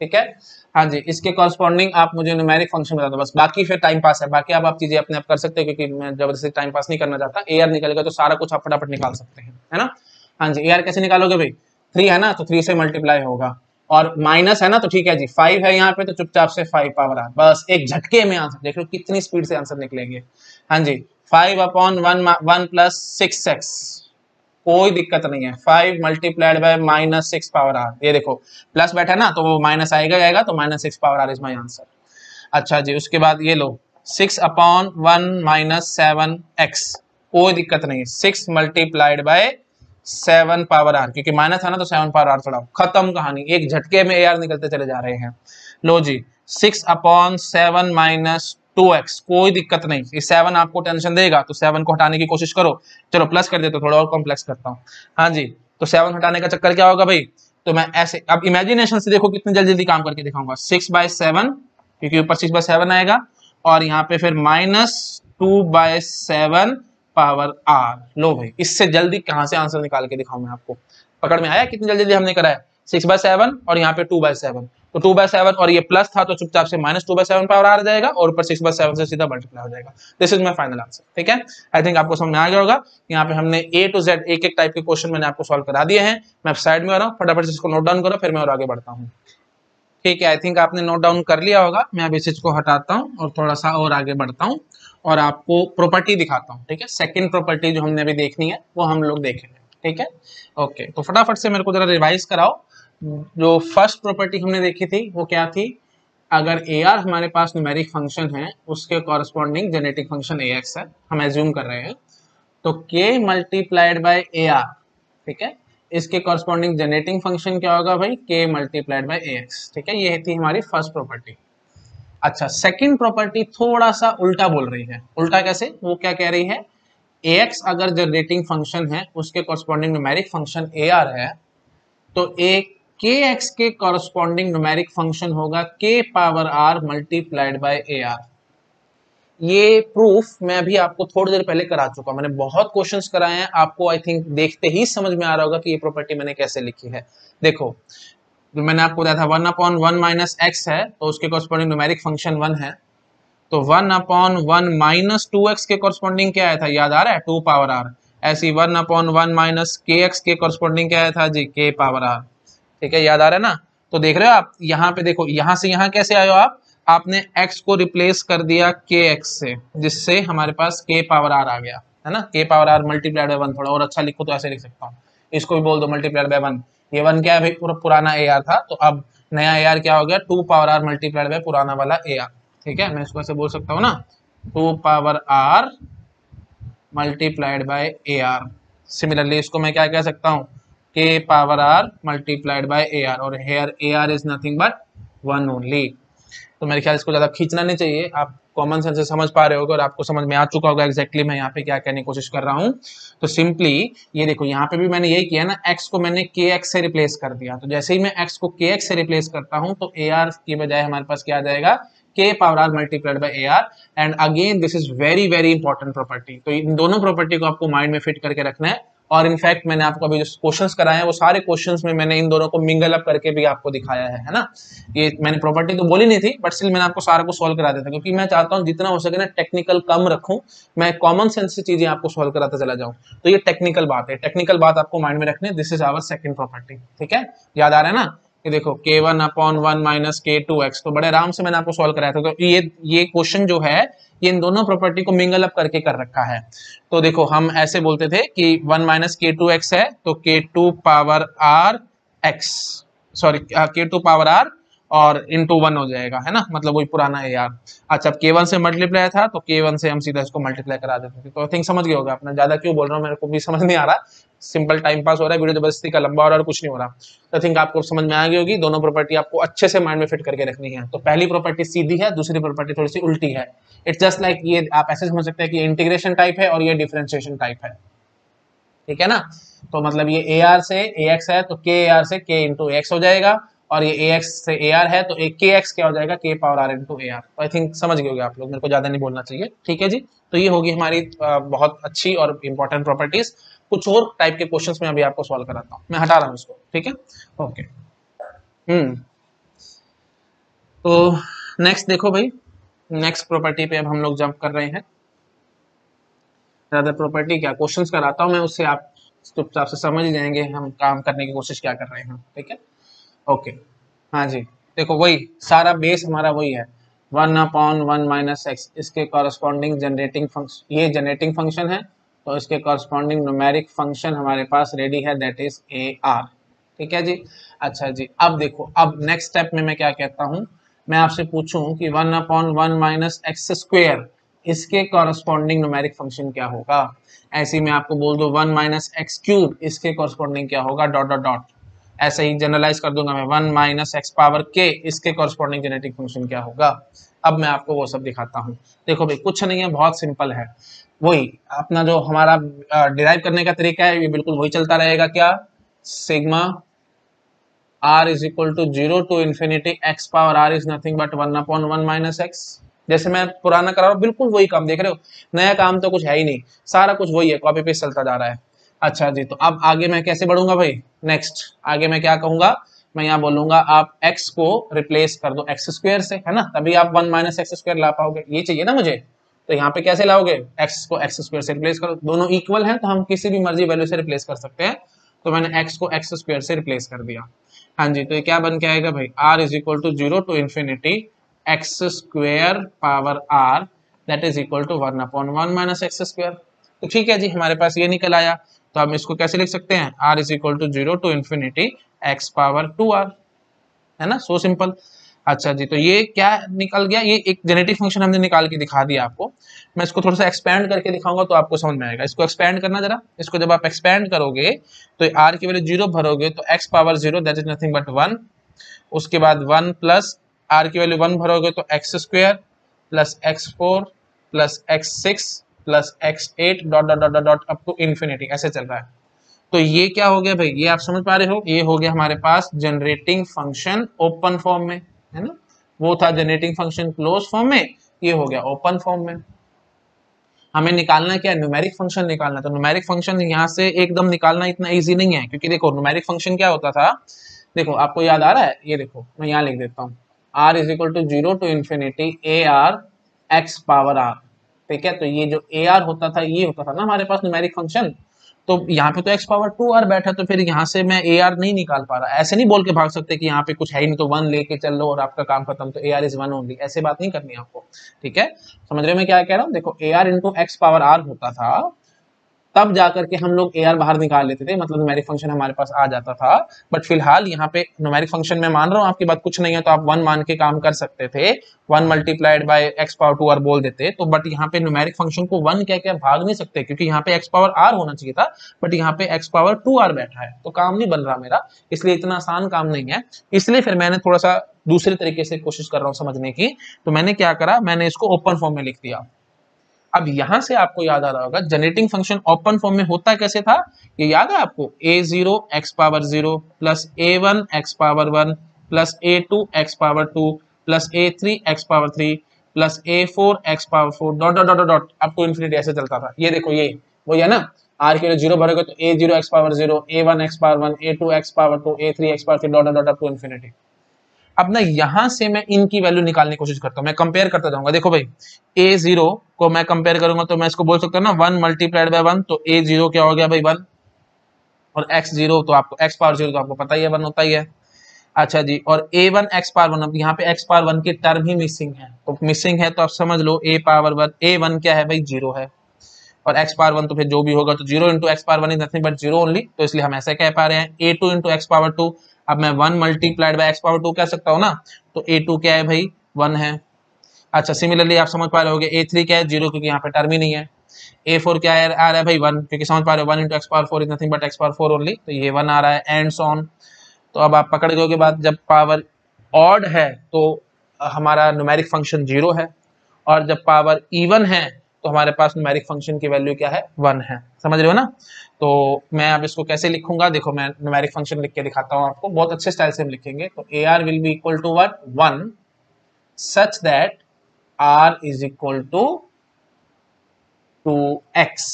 ठीक है। हाँ जी, इसके कॉरस्पॉन्डिंग आप मुझे न्यूमेरिक फंक्शन बता दो बस, बाकी फिर टाइम पास है, बाकी आप चीजें अपने आप कर सकते हो, क्योंकि मैं जबरदस्ती टाइम पास नहीं करना चाहता। AR निकलेगा तो सारा कुछ आप फटाफट निकाल सकते हैं, है ना। हाँ जी, AR कैसे निकालोगे भाई, 3 है ना, तो 3 से मल्टीप्लाई होगा, और माइनस है ना, तो ठीक है जी, 5 है यहाँ पे, तो चुपचाप से 5 पावर आर, बस एक झटके में आंसर देख लो कितनी स्पीड से आंसर निकलेंगे। हाँ जी, 5/1 प्लस 6x, कोई दिक्कत नहीं है, 5 multiplied by minus 6 power r, ये देखो प्लस बैठा ना, तो वो माइनस आएगा आएगा, तो minus 6 power r is my answer. अच्छा जी, उसके बाद ये लो 6/1 माइनस 7x, कोई दिक्कत नहीं, 6 मल्टीप्लाइड बाय 7 पावर आर, क्योंकि माइनस है ना, तो 7 पावर आर चढ़ाओ, खत्म कहानी, एक झटके में AR निकलते चले जा रहे हैं। लो जी 6/7 माइनस 2x, कोई दिक्कत नहीं, ये 7 आपको टेंशन देगा, तो 7 को हटाने की कोशिश करो। चलो प्लस कर देते, थोड़ा और कॉम्प्लेक्स करता हूँ। हाँ जी, तो 7 हटाने का चक्कर क्या होगा भाई, तो मैं ऐसे अब इमेजिनेशन से देखो कितनी जल्दी जल्दी काम करके दिखाऊंगा। 6/7, क्योंकि ऊपर 6/7 आएगा, और यहाँ पे फिर -2/7 पावर आर। लो भाई, इससे जल्दी कहां से आंसर निकाल के दिखाऊं मैं आपको, पकड़ में आया कितनी जल्दी जल्दी हमने करा है। 6/7 और यहाँ पे 2/7, तो 2/7 और ये प्लस था, तो चुपचाप से -2/7 पावर आ जाएगा, और ऊपर 6/7 से सीधा मल्टीप्लाई हो जाएगा। This is my final answer, ठीक है। आई थिंक आपको समझ में आ गया होगा। यहाँ पे हमने A to Z एक एक टाइप के क्वेश्चन मैंने आपको सॉल्व करा दिए हैं। मैं साइड में आ रहा हूँ, फटाफट से इसको नोट डाउन करो, फिर मैं और आगे बढ़ता हूँ, ठीक है। आई थिंक आपने नोट डाउन कर लिया होगा। मैं अब इस चीज को हटाता हूँ और थोड़ा सा और आगे बढ़ता हूँ, और आपको प्रॉपर्टी दिखाता हूँ, ठीक है। सेकंड प्रॉपर्टी जो हमने अभी देखनी है वो हम लोग देखेंगे, ठीक है। ओके, तो फटाफट से मेरे को जरा रिवाइज कराओ। जो फर्स्ट प्रॉपर्टी हमने देखी थी वो क्या थी, अगर AR हमारे पास न्यूमेरिक फंक्शन है, उसके कॉरस्पॉन्डिंग जेनेटिक फंक्शन AX है, हम एज्यूम कर रहे हैं, तो K मल्टीप्लाइड बाय AR, ठीक है, इसके कॉरस्पॉन्डिंग जनरेटिंग फंक्शन क्या होगा भाई, K मल्टीप्लाइड बाय AX, ठीक है। ये थी हमारी फर्स्ट प्रॉपर्टी। अच्छा, सेकंड प्रॉपर्टी थोड़ा सा उल्टा बोल रही है। उल्टा कैसे, वो क्या कह रही है, AX अगर जनरेटिंग फंक्शन है, उसके कॉरस्पॉन्डिंग न्यूमेरिक फंक्शन AR है, तो एक KX के कॉरस्पॉन्डिंग न्यूमेरिक फंक्शन होगा K power R multiplied by AR। ये प्रूफ मैं अभी आपको थोड़ी देर पहले करा चुका, मैंने बहुत क्वेश्चंस कराए हैं आपको। आई थिंक देखते ही समझ में आ रहा होगा कि ये प्रॉपर्टी मैंने कैसे लिखी है। देखो, जो मैंने आपको बताया था 1/1 माइनस एक्स है, तो उसके कॉरस्पॉन्डिंग न्यूमेरिक फंक्शन 1 है, तो 1/1 माइनस 2x के कॉरस्पॉन्डिंग क्या आया था, याद आ रहा है, 2 पावर आर। ऐसे ही 1/1 माइनस kx के कॉरस्पॉन्डिंग क्या आया था जी, k पावर आर, ठीक है, याद आ रहा है ना। तो देख रहे हो आप, यहाँ पे देखो, यहाँ से यहाँ कैसे आए हो आप, आपने x को रिप्लेस कर दिया kx से, जिससे हमारे पास k पावर r आ गया, है ना। k power r multiplied bye 1, थोड़ा और अच्छा लिखो तो ऐसे लिख सकता हूँ, इसको भी बोल दो मल्टीप्लाइड बाय 1। ये 1 क्या है भाई, पुराना AR था, तो अब नया AR क्या हो गया, 2 पावर r मल्टीप्लाइड बाय पुराना वाला AR, ठीक है। मैं इसको ऐसे बोल सकता हूँ ना, 2 power r multiplied by AR। Similarly इसको मैं क्या कह सकता हूँ, k power r multiplied by AR, और here AR is nothing but 1 only. तो मेरे ख्याल इसको ज्यादा खींचना नहीं चाहिए, आप कॉमन सेंस से समझ पा रहे होगे, और आपको समझ में आ चुका होगा एग्जैक्टली मैं यहाँ पे क्या कहने की कोशिश कर रहा हूँ। तो सिंपली ये देखो, यहाँ पे भी मैंने यही किया ना, x को मैंने kx से रिप्लेस कर दिया, तो जैसे ही मैं x को kx से रिप्लेस करता हूँ, तो AR की बजाय हमारे पास क्या आ जाएगा, k power r multiplied by AR। And again this is very very important property, तो इन दोनों प्रॉपर्टी को आपको माइंड में फिट करके रखना है। और इनफैक्ट मैंने आपको अभी जो क्वेश्चंस कराए हैं, वो सारे क्वेश्चंस में मैंने इन दोनों को मिंगल अप करके भी आपको दिखाया है ना। ये मैंने प्रॉपर्टी तो बोली नहीं थी, बट स्टिल मैंने आपको सारा को सॉल्व करा दिया था, क्योंकि मैं चाहता हूँ जितना हो सके ना टेक्निकल कम रखूं, मैं कॉमन सेंस से चीजें आपको सॉल्व कराता चला जाऊं। तो ये टेक्निकल बात है, टेक्निकल बात आपको माइंड में रखनी है। This is our second property, ठीक है, याद आ रहा है ना। ये देखो k1/1 माइनस k2x, तो बड़े आराम से मैंने आपको सॉल्व कराया था। तो ये क्वेश्चन जो है ये इन दोनों प्रॉपर्टी को मिंगल अप करके कर रखा है। तो देखो हम ऐसे बोलते थे कि 1 माइनस k2x है तो k2 power r x, sorry k2 power r और इंटू 1 हो जाएगा, है ना, मतलब वही पुराना ए आर। अच्छा, अब k1 से मल्टीप्लाई था तो k1 से हम सीधा इसको मल्टीप्लाई करा देते थे। तो आई थिंक समझ गए होगा। अपना ज्यादा क्यों बोल रहा हूँ, मेरे को भी समझ नहीं आ रहा, सिंपल टाइम पास हो रहा है, वीडियो जबरदस्ती का लंबा हो रहा है और कुछ नहीं हो रहा। तो आई थिंक आपको समझ में आ गई होगी। दोनों प्रॉपर्टी आपको अच्छे से माइंड में फिट करके रखनी है। तो पहली प्रॉपर्टी सीधी है, दूसरी प्रॉपर्टी थोड़ी सी उल्टी है। इट्स जस्ट लाइक ये आप ऐसे समझ सकते हैं कि इंटीग्रेशन टाइप है और ये डिफरेंशिएशन टाइप है, ठीक है ना। तो मतलब ये ए आर से ए एक्स है तो के ए आर से के इंटू एक्स हो जाएगा, और ये ए एक्स से ए आर है तो के एक्स क्या हो जाएगा, k power r into a r. तो आई थिंक समझ गए होगे आप लोग, मेरे को ज्यादा नहीं बोलना चाहिए, ठीक है जी। तो ये होगी हमारी बहुत अच्छी और इंपॉर्टेंट प्रॉपर्टीज। कुछ और टाइप के क्वेश्चंस में अभी आपको सॉल्व कराता हूँ, मैं हटा रहा हूँ इसको, ठीक है, ओके। तो नेक्स्ट देखो भाई, नेक्स्ट प्रॉपर्टी पे अब हम लोग जंप कर रहे हैं। ज्यादा प्रॉपर्टी क्या क्वेश्चंस कराता हूँ मैं, उससे आप चुपचाप से समझ ही जाएंगे हम काम करने की कोशिश क्या कर रहे हैं, ठीक है, ओके। हाँ जी, देखो वही सारा बेस हमारा वही है 1/1 माइनस एक्स, इसके कॉरस्पॉन्डिंग जनरेटिंग फंक्शन, ये जनरेटिंग फंक्शन है तो इसके कॉरस्पॉन्डिंग न्यूमेरिक फंक्शन हमारे पास रेडी है, दैट इज ए आर, ठीक है जी। अच्छा जी, अब देखो, अब नेक्स्ट स्टेप में मैं क्या कहता हूँ, मैं आपसे पूछूं कि 1/1 माइनस एक्स स्क्वेयर, इसके कॉरस्पॉन्डिंग न्यूमेरिक फंक्शन क्या होगा। ऐसे ही मैं आपको बोल दूं 1 माइनस एक्स क्यूब, इसके कॉरस्पॉन्डिंग क्या होगा, डॉट डॉट डॉट। ऐसे ही जनरलाइज कर दूंगा मैं 1 माइनस एक्स पावर के, इसके कॉरस्पॉन्डिंग जेनेटिक फंक्शन क्या होगा। अब मैं आपको वो सब दिखाता हूँ। देखो भाई कुछ नहीं है, बहुत सिंपल है, वही अपना जो हमारा डिराइव करने का तरीका है ये बिल्कुल वही चलता रहेगा। क्या, sigma r is equal to 0 to infinity x power r is nothing but 1/1 minus x. जैसे मैं पुराना करा रहा हूँ बिल्कुल वही काम, देख रहे हो, नया काम तो कुछ है ही नहीं, सारा कुछ वही है, कॉपी पेस्ट चलता जा रहा है। अच्छा जी, तो अब आगे मैं कैसे बढ़ूंगा भाई, नेक्स्ट आगे मैं क्या कहूंगा, मैं यहाँ बोलूंगा आप x को रिप्लेस कर दो एक्स स्क्वायर से, है ना, तभी आप 1 माइनस एक्स स्क्वायर ला पाओगे, ये चाहिए ना मुझे। तो यहाँ पे कैसे लाओगे, x को एक्स स्क्वायर से रिप्लेस करो, दोनों इक्वल हैं तो हम किसी भी मर्जी वैल्यू से रिप्लेस कर सकते हैं। तो मैंने x को एक्स स्क्वायर से रिप्लेस कर दिया। हाँ जी, तो ये क्या बन के आएगा भाई, r is equal to 0 to infinity x square power r, that is equal to 1/1 minus x square. तो ठीक है जी, हमारे पास ये निकल आया। तो हम इसको कैसे लिख सकते हैं, r is equal to 0 to infinity x power 2r, है ना, सो सिंपल। अच्छा जी, तो ये क्या निकल गया, ये एक जेनेटिक फंक्शन हमने निकाल के दिखा दिया आपको। मैं इसको थोड़ा सा एक्सपैंड करके दिखाऊंगा तो आपको समझ में आएगा। इसको एक्सपैंड करना जरा, इसको जब आप एक्सपैंड करोगे तो r की वैल्यू 0 भरोगे तो x power 0 that is nothing but 1, उसके बाद 1 प्लस r की वैल्यू 1 भरोगे तो x स्क्वायर plus x4 plus x6 plus x8 dot dot dot dot up to infinity, ऐसे चल रहा है। तो ये क्या हो गया भाई, ये आप समझ पा रहे हो, ये हो गया हमारे पास जनरेटिंग फंक्शन ओपन फॉर्म में, है ना, वो था जनरेटिंग फंक्शन क्लोज फॉर्म में, ये हो गया ओपन फॉर्म में। हमें निकालना क्या है, न्यूमेरिक फंक्शन निकालना। तो न्यूमेरिक फंक्शन यहाँ से एकदम निकालना इतना इजी नहीं है, क्योंकि देखो न्यूमेरिक फंक्शन क्या होता था, देखो आपको याद आ रहा है, ये देखो मैं यहाँ लिख देता हूँ, r is equal to 0 to infinity a r x power r, ठीक है। तो ये जो ए आर होता था, ये होता था ना हमारे पास न्यूमेरिक फंक्शन। तो यहाँ पे तो x पावर 2r बैठा, तो फिर यहाँ से मैं ए आर नहीं निकाल पा रहा। ऐसे नहीं बोल के भाग सकते कि यहाँ पे कुछ है ही नहीं तो 1 लेके चल लो और आपका काम खत्म, तो ए आर इज 1 ओनली, ऐसे बात नहीं करनी आपको, ठीक है। समझ रहे हो मैं क्या कह रहा हूँ, देखो a r into x power r होता था, तब जाकर के हम लोग ए आर बाहर निकाल लेते थे, मतलब न्यूमेरिक फंक्शन हमारे पास आ जाता था। बट फिलहाल यहाँ पे न्यूमेरिक फंक्शन में मान रहा हूँ आपकी बात, कुछ नहीं है तो आप 1 मान के काम कर सकते थे, 1 multiplied bye x power 2r बोल देते तो। बट यहाँ पे न्यूमेरिक फंक्शन को 1 कह के भाग नहीं सकते, क्योंकि यहाँ पे एक्स पावर r होना चाहिए था, बट यहाँ पे एक्स पावर 2r बैठा है, तो काम नहीं बन रहा मेरा, इसलिए इतना आसान काम नहीं है। इसलिए फिर मैंने थोड़ा सा दूसरे तरीके से कोशिश कर रहा हूँ समझने की। तो मैंने क्या करा, मैंने इसको ओपन फॉर्म में लिख दिया। अब यहां से आपको याद आ रहा होगा जनरेटिंग फंक्शन ओपन फॉर्म में होता कैसे था, ये याद है आपको, a0 x power 0 plus a1 x power 1 plus a2 x power 2 plus a3 x power 3 plus a4 x power 4 dot dot dot dot up to infinity, ऐसे चलता था। ये देखो ये वही है ना, r के लिए 0 भरोगे तो a0 x power 0, a1 x power 1, a2 x power 2, a3 x power 3 dot dot up to infinity. अब ना यहां से मैं इनकी वैल्यू निकालने की कोशिश करता हूं, मैं कंपेयर करता जाऊंगा। देखो भाई a0 को मैं कंपेयर करूंगा तो मैं इसको बोल सकता हूं ना 1 मल्टीप्लाइड बाय 1, तो a0 क्या हो गया भाई 1, और x0 तो आपको x पावर 0 तो आपको पता ही है 1 होता ही है। अच्छा जी, और a1 x पावर 1, अब यहाँ पे x पावर 1 की टर्म ही मिसिंग है, तो मिसिंग है तो आप समझ लो a पावर 1, a1 क्या है भाई 0 है, और x पावर 1 तो फिर जो भी होगा तो 0 into x power 1 is nothing but 0 only, तो इसलिए हम ऐसा कह पा रहे हैं a2 इंटू एक्स पावर 2। अब मैं 1 मल्टीप्लाइड बाय एक्स पावर 2 कह सकता हूँ ना, तो a2 क्या है भाई 1 है। अच्छा सिमिलरली आप समझ पा रहे होगे a3 क्या है 0, क्योंकि यहाँ पे टर्म ही नहीं है। a4 क्या है आ रहा है भाई 1, क्योंकि समझ पा रहे हो 1 into x power 4 is nothing but x power 4 only, तो ये 1 आ रहा है, एंड सो ऑन। तो अब आप पकड़ गए के बाद जब पावर ऑड है तो हमारा न्यूमेरिक फंक्शन 0 है, और जब पावर इवन है तो हमारे पास न्यूमेरिक फंक्शन की वैल्यू क्या है 1 है। समझ रहे हो ना? तो मैं अब इसको कैसे लिखूंगा, देखो मैं न्यूमेरिक फंक्शन लिख के दिखाता हूँ आपको, बहुत अच्छे स्टाइल से हम लिखेंगे। तो a r will be equal to what 1 such that r is equal to 2x।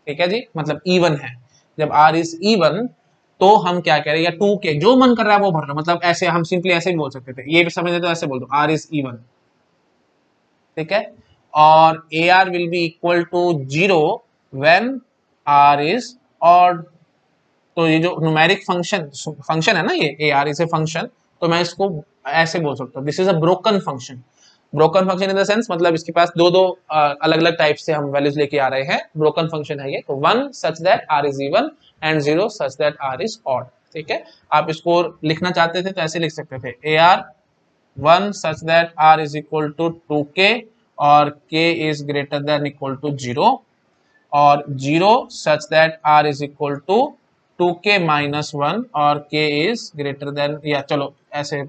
ठीक है जी, मतलब इवन है। जब r इज इवन तो हम क्या कह रहे हैं, या 2 के जो मन कर रहा है वो भर रहा है, मतलब ऐसे हम सिंपली ऐसे भी बोल सकते थे, ये भी समझ तो ऐसे बोल दो r इज इवन। ठीक है, और a r will be equal to 0 when r is odd. तो ये जो न्यूमेरिक फंक्शन है ना, ये a are is a function, तो मैं इसको ऐसे बोल सकता हूँ, this is a broken function. Broken function in the sense मतलब इसके पास दो दो अलग अलग टाइप से हम वैल्यूज लेके आ रहे हैं, ब्रोकन फंक्शन है ये। तो 1 such that r is even and 0 such that r is odd. ठीक है, आप इसको लिखना चाहते थे तो ऐसे लिख सकते थे, a r 1 such that r is equal to 2k और k is greater than equal to 0, और 0 such that r is equal to 2k minus 1 और k इज ग्रेटर देन, या चलो ऐसे,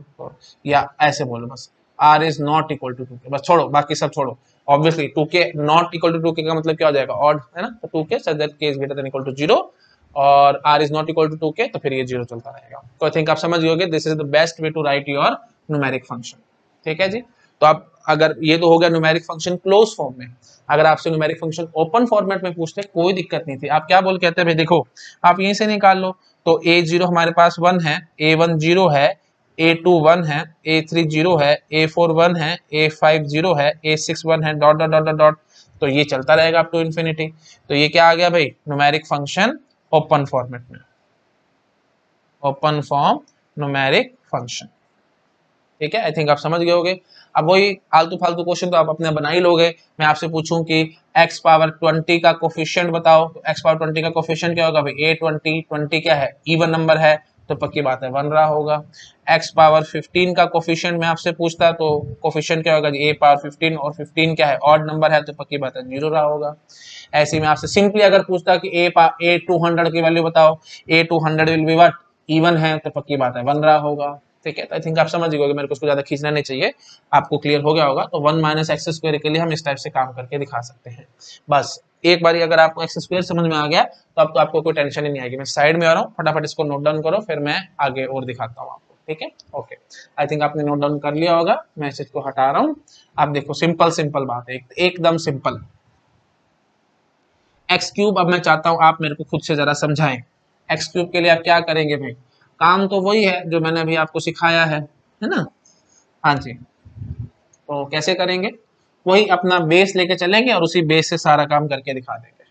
या ऐसे बोलो बस r is not equal to 2k, बस छोड़ो बाकी सब छोड़ो। Obviously 2k not equal to 2k का मतलब क्या हो जाएगा, ऑड है ना, तो 2k such that k is greater than equal to 0 और r is not equal to 2k, तो फिर ये 0 चलता रहेगा। तो आई थिंक आप समझ गए, this is the best way to write your numeric function. ठीक है जी, तो आप अगर ये तो हो गया न्यूमेरिक फंक्शन क्लोज फॉर्म में, अगर आपसे न्यूमेरिक फंक्शन ओपन फॉर्मेट में पूछते कोई दिक्कत नहीं थी, आप क्या बोल कहते हैं भाई, देखो आप यहीं से निकाल लो। तो a0 हमारे पास 1 है, a1 0 है, a2 1 है, a3 0 है, a4 1 है, a5 0 है, a6 1 है, डॉट डॉट डॉट डॉट, तो ये चलता रहेगा अप टू इन्फिनिटी। तो ये क्या आ गया भाई, न्यूमेरिक फंक्शन ओपन फॉर्मेट में, ओपन फॉर्म न्यूमेरिक फंक्शन। ठीक है, आई थिंक आप समझ गए होगे। अब वही आलतू फालतू क्वेश्चन तो आप अपने बना ही लोगे। मैं आपसे पूछूं कि x पावर 20 का कोफिशिएंट बताओ, तो x पावर 20 का कोफिशिएंट क्या होगा भाई, a20, 20 क्या है इवन नंबर है, तो पक्की बात है 1 रहा होगा। x पावर 15 का कोफिशिएंट मैं आपसे पूछता तो कोफिशिएंट क्या होगा जी, a पावर 15, और 15 क्या है ऑड नंबर है, तो पक्की बात है 0 रहा होगा। ऐसे में आपसे सिंपली अगर पूछता कि a 200 की वैल्यू बताओ, a 200 will be what even है, तो पक्की बात है 1 रहा होगा। ठीक है, तो आई थिंक आप समझ गए, मेरे को उसको ज्यादा खींचना नहीं चाहिए, आपको क्लियर हो गया होगा। तो 1 माइनस एक्स स्क्वायर के लिए हम इस टाइप से काम करके दिखा सकते हैं। बस एक बार अगर आपको एक्स स्क्वायर समझ में आ गया तो अब तो आपको कोई टेंशन ही नहीं आएगी। मैं साइड में आ रहा हूँ, फटाफट इसको नोट डाउन करो, फिर मैं आगे और दिखाता हूँ आपको। ठीक है, ओके, आई थिंक आपने नोट डाउन कर लिया होगा। मैं इसको हटा रहा हूँ। आप देखो सिंपल सिंपल बात है, एकदम सिंपल। एक्स क्यूब, अब मैं चाहता हूँ आप मेरे को खुद से जरा समझाएं। एक्स क्यूब के लिए आप क्या करेंगे भाई, काम तो वही है जो मैंने अभी आपको सिखाया है ना। हाँ जी, तो कैसे करेंगे, वही अपना बेस लेके चलेंगे और उसी बेस से सारा काम करके दिखा देंगे।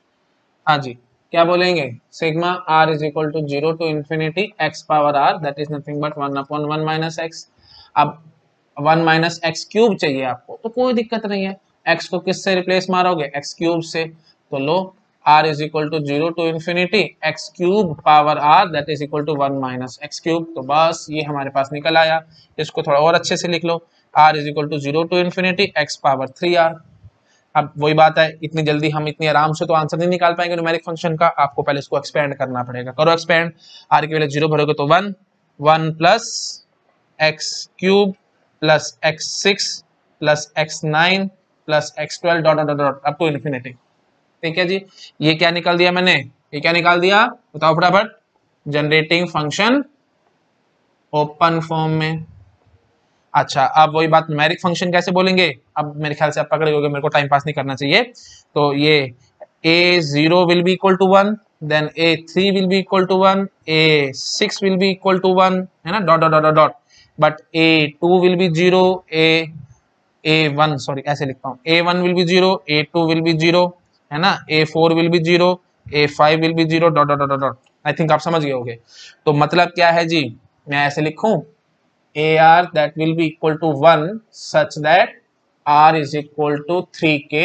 हाँ जी, क्या बोलेंगे, sigma r is equal to 0 to infinity x power r that is nothing but 1 upon 1 minus x. अब 1 माइनस एक्स क्यूब चाहिए आपको, तो कोई दिक्कत नहीं है, एक्स को किससे रिप्लेस मारोगे, एक्स क्यूब से। तो लो r is equal to 0 to infinity x cube power r that is equal to 1 minus x cube. तो बस ये हमारे पास निकल आया। इसको थोड़ा और अच्छे से लिख लो, r is equal to 0 to infinity x power 3r। अब वही बात है, इतनी जल्दी हम इतनी आराम से तो आंसर नहीं निकाल पाएंगे न्यूमेरिक फंक्शन का, आपको पहले इसको एक्सपेंड करना पड़ेगा। करो एक्सपेंड, r की वैल्यू 0 भरोगे तो 1, 1 plus x cube plus x 6 plus x 9 plus x 12 dot dot dot up to infinity. ठीक है जी, ये क्या निकाल दिया मैंने, ये क्या निकाल दिया बताओ फटाफट, जनरेटिंग फंक्शन ओपन फॉर्म में। अच्छा, अब वही बात न्यूमेरिक फंक्शन कैसे बोलेंगे, अब मेरे ख्याल से आप पकड़ गए, मेरे को टाइम पास नहीं करना चाहिए। तो ये a0 will be equal to 1, then a3 will be equal to 1, a6 will be equal to 1, है ना, dot dot dot dot, but a2 will be 0, a1 sorry ऐसे लिखता हूँ, a1 will be 0, a2 will be 0, है ना, a4 will be 0, a5 will be 0 dot dot dot dot. I think आप समझ गए होंगे। तो मतलब क्या है जी, मैं ऐसे लिखूं AR that will be equal to 1 such that R is equal to 3K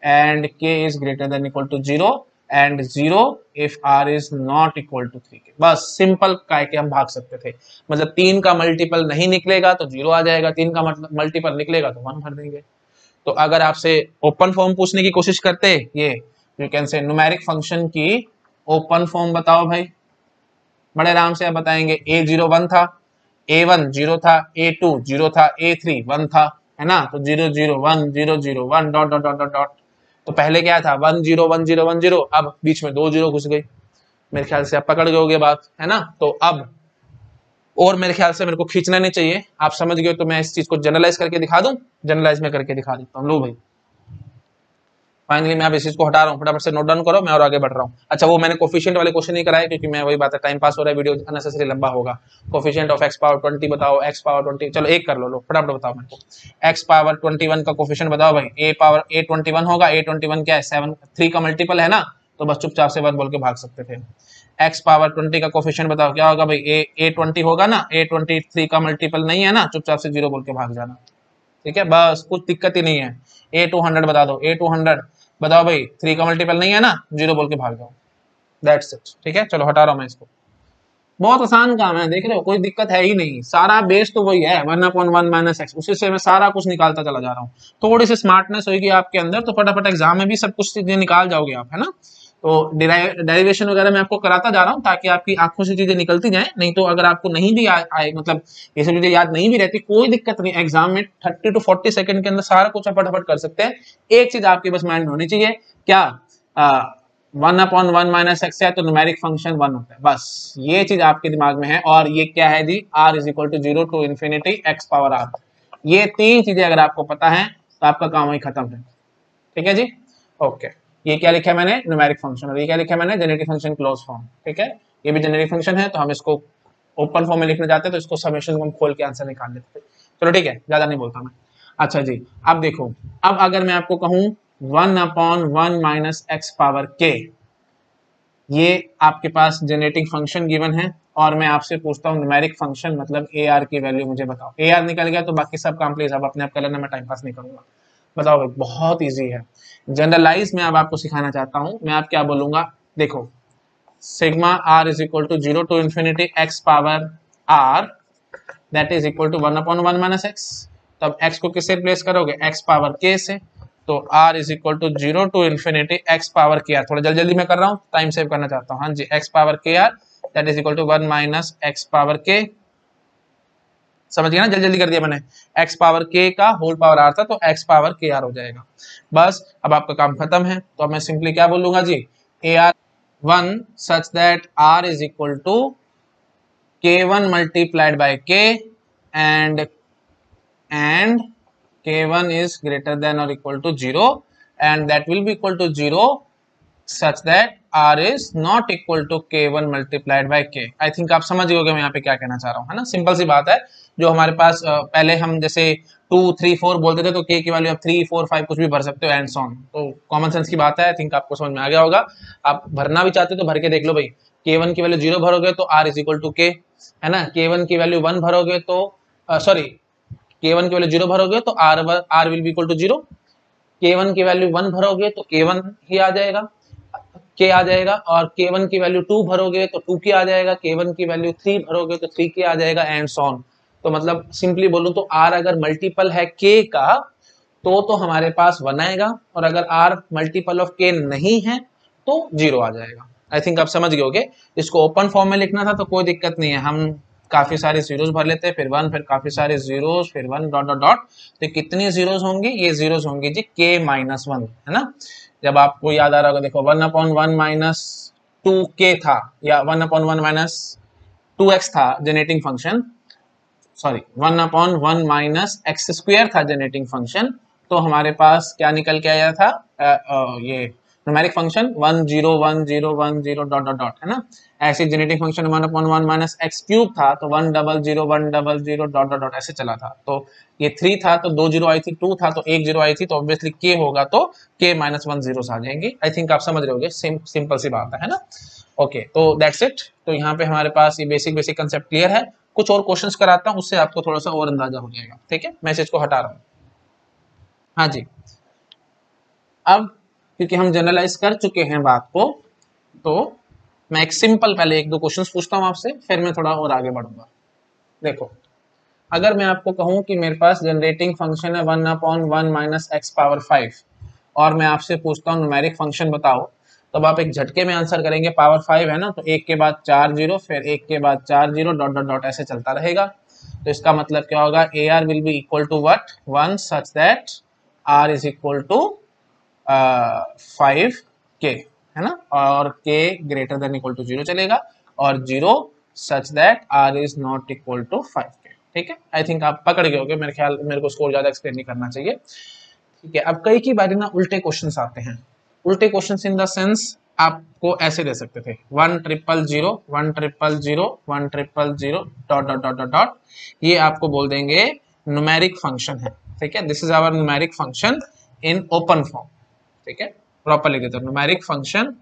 and K is greater than equal to 0 and 0 if R is not equal to 3K। बस सिंपल काय के हम भाग सकते थे, मतलब 3 का मल्टीपल नहीं निकलेगा तो 0 आ जाएगा, 3 का मल्टीपल निकलेगा तो 1 भर देंगे। तो अगर आपसे ओपन फॉर्म पूछने की कोशिश करते, ये you can say numeric function की ओपन फॉर्म बताओ भाई, बड़े आराम से आप बताएंगे A0 1 था, A1 0 था, A2 0 था, A3 1 था, है ना। तो 0 0 1 0 0 1 dot dot dot dot dot. तो पहले क्या था 1 0 1 0 1 0, अब बीच में 2 0 घुस गई। मेरे ख्याल से आप पकड़ गए बात, है ना। तो अब और मेरे ख्याल से मेरे को खींचना नहीं चाहिए, आप समझ गए। तो मैं इस चीज को जनरलाइज करके दिखा दूं, जनरलाइज में करके दिखा देता हूँ। लो भाई फाइनली मैं अब इस चीज को हटा रहा हूँ, फटाफट से नोट डाउन करो, मैं और आगे बढ़ रहा हूँ। अच्छा वो मैंने कोफिशिएंट वाले क्वेश्चन नहीं कराए क्योंकि मैं वही बात है, टाइम पास हो रहा है, वीडियो अननेसेसरी लंबा होगा। कोफिशिएंट ऑफ x पावर 20 बताओ, x पावर 20, चलो एक कर लो फटाफट बताओ मेरे को। x पावर 21 का कोफिशिएंट बताओ भाई। a पावर a21 होगा, a21 क्या है 7 3 का मल्टीपल है ना, तो बस चुपचाप से 1 बोल के भाग सकते थे। x पावर 20 का कोफिशिएंट बताओ क्या होगा भाई, a20 होगा ना, a20 3 का मल्टीपल नहीं है ना, चुपचाप से 0 बोल के भाग जाना, ठीक है, बस कुछ दिक्कत ही नहीं है। a200 बता दो, a200 बताओ भाई, 3 का मल्टीपल नहीं है ना, 0 बोल के भाग जाओ, दैट्स इट, ठीक है। चलो हटा रहा हूं मैं इसको, बहुत आसान काम है, देख रहे हो, कोई दिक्कत है ही नहीं, सारा बेस तो वही है 1/1 माइनस एक्स, उसी से मैं सारा कुछ निकालता चला जा रहा हूँ। थोड़ी सी स्मार्टनेस होगी आपके अंदर तो फटाफट एग्जाम में भी सब कुछ चीजें निकाल जाओगे आप, है ना। तो डेरिवेशन वगैरह मैं आपको कराता जा रहा हूँ ताकि आपकी आंखों से चीजें निकलती जाए, नहीं तो अगर आपको नहीं भी आए मतलब ये सब चीजें याद नहीं भी रहती, कोई दिक्कत नहीं, एग्जाम में 30 to 40 सेकंड के अंदर सारा कुछ फटाफट कर सकते हैं। एक चीज आपकी बस माइंड में होनी चाहिए, क्या 1/1 माइनस एक्स है तो न्यूमेरिक फंक्शन 1 होता है, बस ये चीज आपके दिमाग में है। और ये क्या है जी, r is equal to 0 to infinity x power r, ये तीन चीजें अगर आपको पता है तो आपका काम वही खत्म है, ठीक है जी। ओके, ये क्या लिखा है मैंने, न्यूमेरिक फंक्शन, और ये क्या लिखा है मैंने, जेनेटिक फंक्शन क्लोज फॉर्म, ठीक है। ये भी जेनेटिक फंक्शन है तो हम इसको ओपन फॉर्म में लिखना चाहते हैं तो इसको समेशन को हम खोल के आंसर निकाल लेते हैं। चलो ठीक है, ज्यादा नहीं बोलता मैं। अच्छा जी, अब देखो, अब अगर मैं आपको कहूं 1/1 माइनस एक्स पावर के, ये आपके पास जेनेटिक फंक्शन गिवन है, और मैं आपसे पूछता हूँ न्यूमेरिक फंक्शन मतलब AR की वैल्यू मुझे बताओ। AR निकल गया तो बाकी सब काम प्लीज आप अपने आप कर लेना, मैं टाइम पास नहीं करूंगा। बताओ भाई, बहुत इजी है, जनरलाइज मैं अब आपको सिखाना चाहता हूँ। मैं आप क्या बोलूंगा, देखो sigma r is equal to 0 to infinity x power r that is equal to 1/1 minus x. तब x को किससे रिप्लेस करोगे, x पावर k से, तो r is equal to 0 to infinity x power k r। थोड़ा जल्दी जल्दी मैं कर रहा हूँ, टाइम सेव करना चाहता हूँ, हाँ जी, x power k r that is equal to 1 minus x power k, समझ गया ना, जल्दी जल्दी कर दिया मैंने। x पावर k का होल पावर r था तो x पावर k r हो जाएगा, बस अब आपका काम खत्म है। तो अब मैं सिंपली क्या बोलूंगा जी, AR1 such that r is equal to k1 multiplied by k and k1 is greater than or equal to 0 and that will be equal to 0 such that r is not equal to k1 multiplied by k। I think आप समझ गए मैं यहाँ पे क्या कहना चाह रहा हूँ, है ना, सिंपल सी बात है। जो हमारे पास पहले हम जैसे 2 3 4 बोलते थे तो k की वैल्यू आप 3 4 5 कुछ भी भर सकते हो एंड सो ऑन, तो कॉमन सेंस की बात है, आई थिंक आपको समझ में आ गया होगा। आप भरना भी चाहते हो तो भर के देख लो भाई, k1 की वैल्यू 0 भरोगे तो r is equal to k, है ना, k1 की वैल्यू 1 भरोगे तो सॉरी k1 की वैल्यू 0 भरोगे तो r will be equal to 0, k1 की वैल्यू 1 भरोगे तो k1 ही आ जाएगा, k आ जाएगा, और k1 की वैल्यू 2 भरोगे तो 2k आ जाएगा, k1 की वैल्यू 3 भरोगे तो 3k आ जाएगा एंड सो ऑन। तो मतलब सिंपली बोलूं तो r अगर मल्टीपल है k का तो हमारे पास 1 आएगा, और अगर r मल्टीपल ऑफ k नहीं है तो 0 आ जाएगा। आई थिंक आप समझ गए होगे। इसको ओपन फॉर्म में लिखना था तो कोई दिक्कत नहीं है, हम काफी सारे जीरोस भर लेते हैं, फिर 1, फिर काफी सारे जीरोस, फिर 1 डॉट डॉट डॉट। तो कितनी जीरोस होंगी, ये जीरोस होंगी जी k-1, है ना। जब आपको याद आ रहा होगा, देखो 1/1 माइनस 2k था, या 1/1 माइनस 2x था जेनेटिंग function, sorry 1/1 minus x square था जेनेटिंग फंक्शन, तो हमारे पास क्या निकल के आया था, ये numeric function 1 0 1 0 1 0 dot dot dot, है ना। ऐसे genetic function 1/1 minus x cube था तो 1 0 0 1 0 0 डॉट डॉट डॉट ऐसे चला था। तो ये 3 था तो 2 जीरो आई थी, 2 था तो 1 जीरो आई थी, तो ऑब्वियसली k होगा तो k-1 जीरोस आ जाएंगे। आई थिंक आप समझ रहे होगे, सिंपल सी बात है ना। ओके, तो दैट्स इट। तो यहाँ पे हमारे पास ये बेसिक कंसेप्ट क्लियर है। कुछ और क्वेश्चंस कराता हूँ, उससे आपको थोड़ा सा और अंदाजा हो जाएगा। ठीक है, मैसेज को हटा रहा हूँ। हाँ जी, अब क्योंकि हम जनरलाइज कर चुके हैं बात को, तो मैं एक सिंपल पहले एक दो क्वेश्चंस पूछता हूँ आपसे, फिर मैं थोड़ा और आगे बढ़ूंगा। देखो, अगर मैं आपको कहूं कि मेरे पास जनरेटिंग फंक्शन है 1/1 माइनस एक्स पावर 5 और मैं आपसे पूछता हूँ न्यूमेरिक फंक्शन बताओ, तब आप एक झटके में आंसर करेंगे। पावर 5 है ना, तो एक के बाद 4 जीरो, फिर एक के बाद 4 जीरो, डॉट डॉट डॉट ऐसे चलता रहेगा। तो इसका मतलब क्या होगा, a r will be equal to what, 1 such that r is equal to 5k, है ना, और k greater than equal to 0 चलेगा, और 0 such that r is not equal to 5k। ठीक है, आई थिंक आप पकड़ गए होगे, मेरे ख्याल मेरे को इसको ज्यादा एक्सप्लेन नहीं करना चाहिए। ठीक है, अब कई की बारी ना उल्टे क्वेश्चंस आते हैं। उल्टे क्वेश्चंस इन द सेंस आपको ऐसे दे सकते थे 1,000,000 1,000,000 1,000,000 dot dot dot dot dot, ये आपको बोल देंगे न्यूमेरिक फंक्शन है। ठीक है, this is our numeric function in open form. ठीक है, प्रॉपर लिख देते हैं, numeric function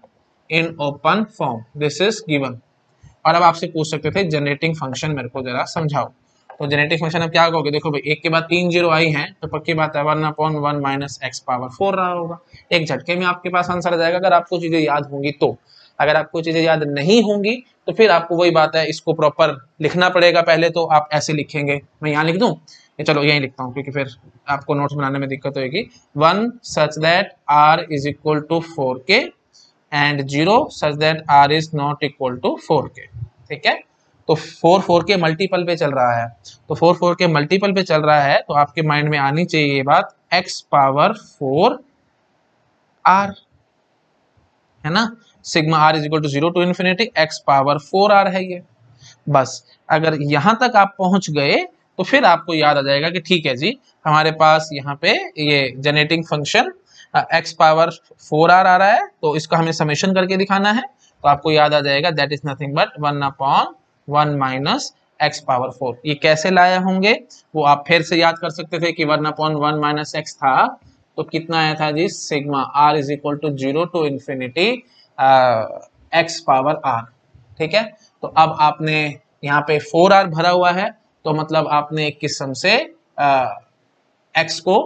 in open form, this is given. और अब आपसे पूछ सकते थे जनरेटिंग फंक्शन मेरे को जरा समझाओ। तो जनरेटिंग फंक्शन अब क्या कहोगे, देखो भाई एक के बाद 3 जीरो आई हैं, तो पक्की बात है 1/1 माइनस एक्स पावर 4 रहा होगा। एक झटके में आपके पास आंसर आ जाएगा, अगर आपको चीजें याद होंगी तो। अगर आपको चीजें याद नहीं होंगी तो फिर आपको वही बात है, इसको प्रॉपर लिखना पड़ेगा। पहले तो आप ऐसे लिखेंगे, मैं यहाँ लिख दूं, चलो यही लिखता हूँ क्योंकि फिर आपको नोट्स बनाने में दिक्कत होगी। 1 such that r is equal to 4k and 0 such that r is not equal to 4k। ठीक है, तो 4 के मल्टीपल पे चल रहा है, तो 4 के मल्टीपल पे चल रहा है, तो आपके माइंड में आनी चाहिए ये बात, x पावर 4 r, है ना, sigma r is equal to 0 to infinity x power 4 r है ये। बस अगर यहां तक आप पहुंच गए तो फिर आपको याद आ जाएगा कि ठीक है जी, हमारे पास यहाँ पे ये generating function x power 4 r आ रहा है, तो इसका हमें समेशन करके दिखाना है। तो आपको याद आ जाएगा that is nothing but 1/1 minus x power 4। ये कैसे लाए होंगे वो आप फिर से याद कर सकते थे कि 1/1 माइनस एक्स था, तो कितना आया था जी, sigma r is equal to 0 to infinity x power r। ठीक है, तो अब आपने यहाँ पे 4r भरा हुआ है, तो मतलब आपने एक किस्म से x को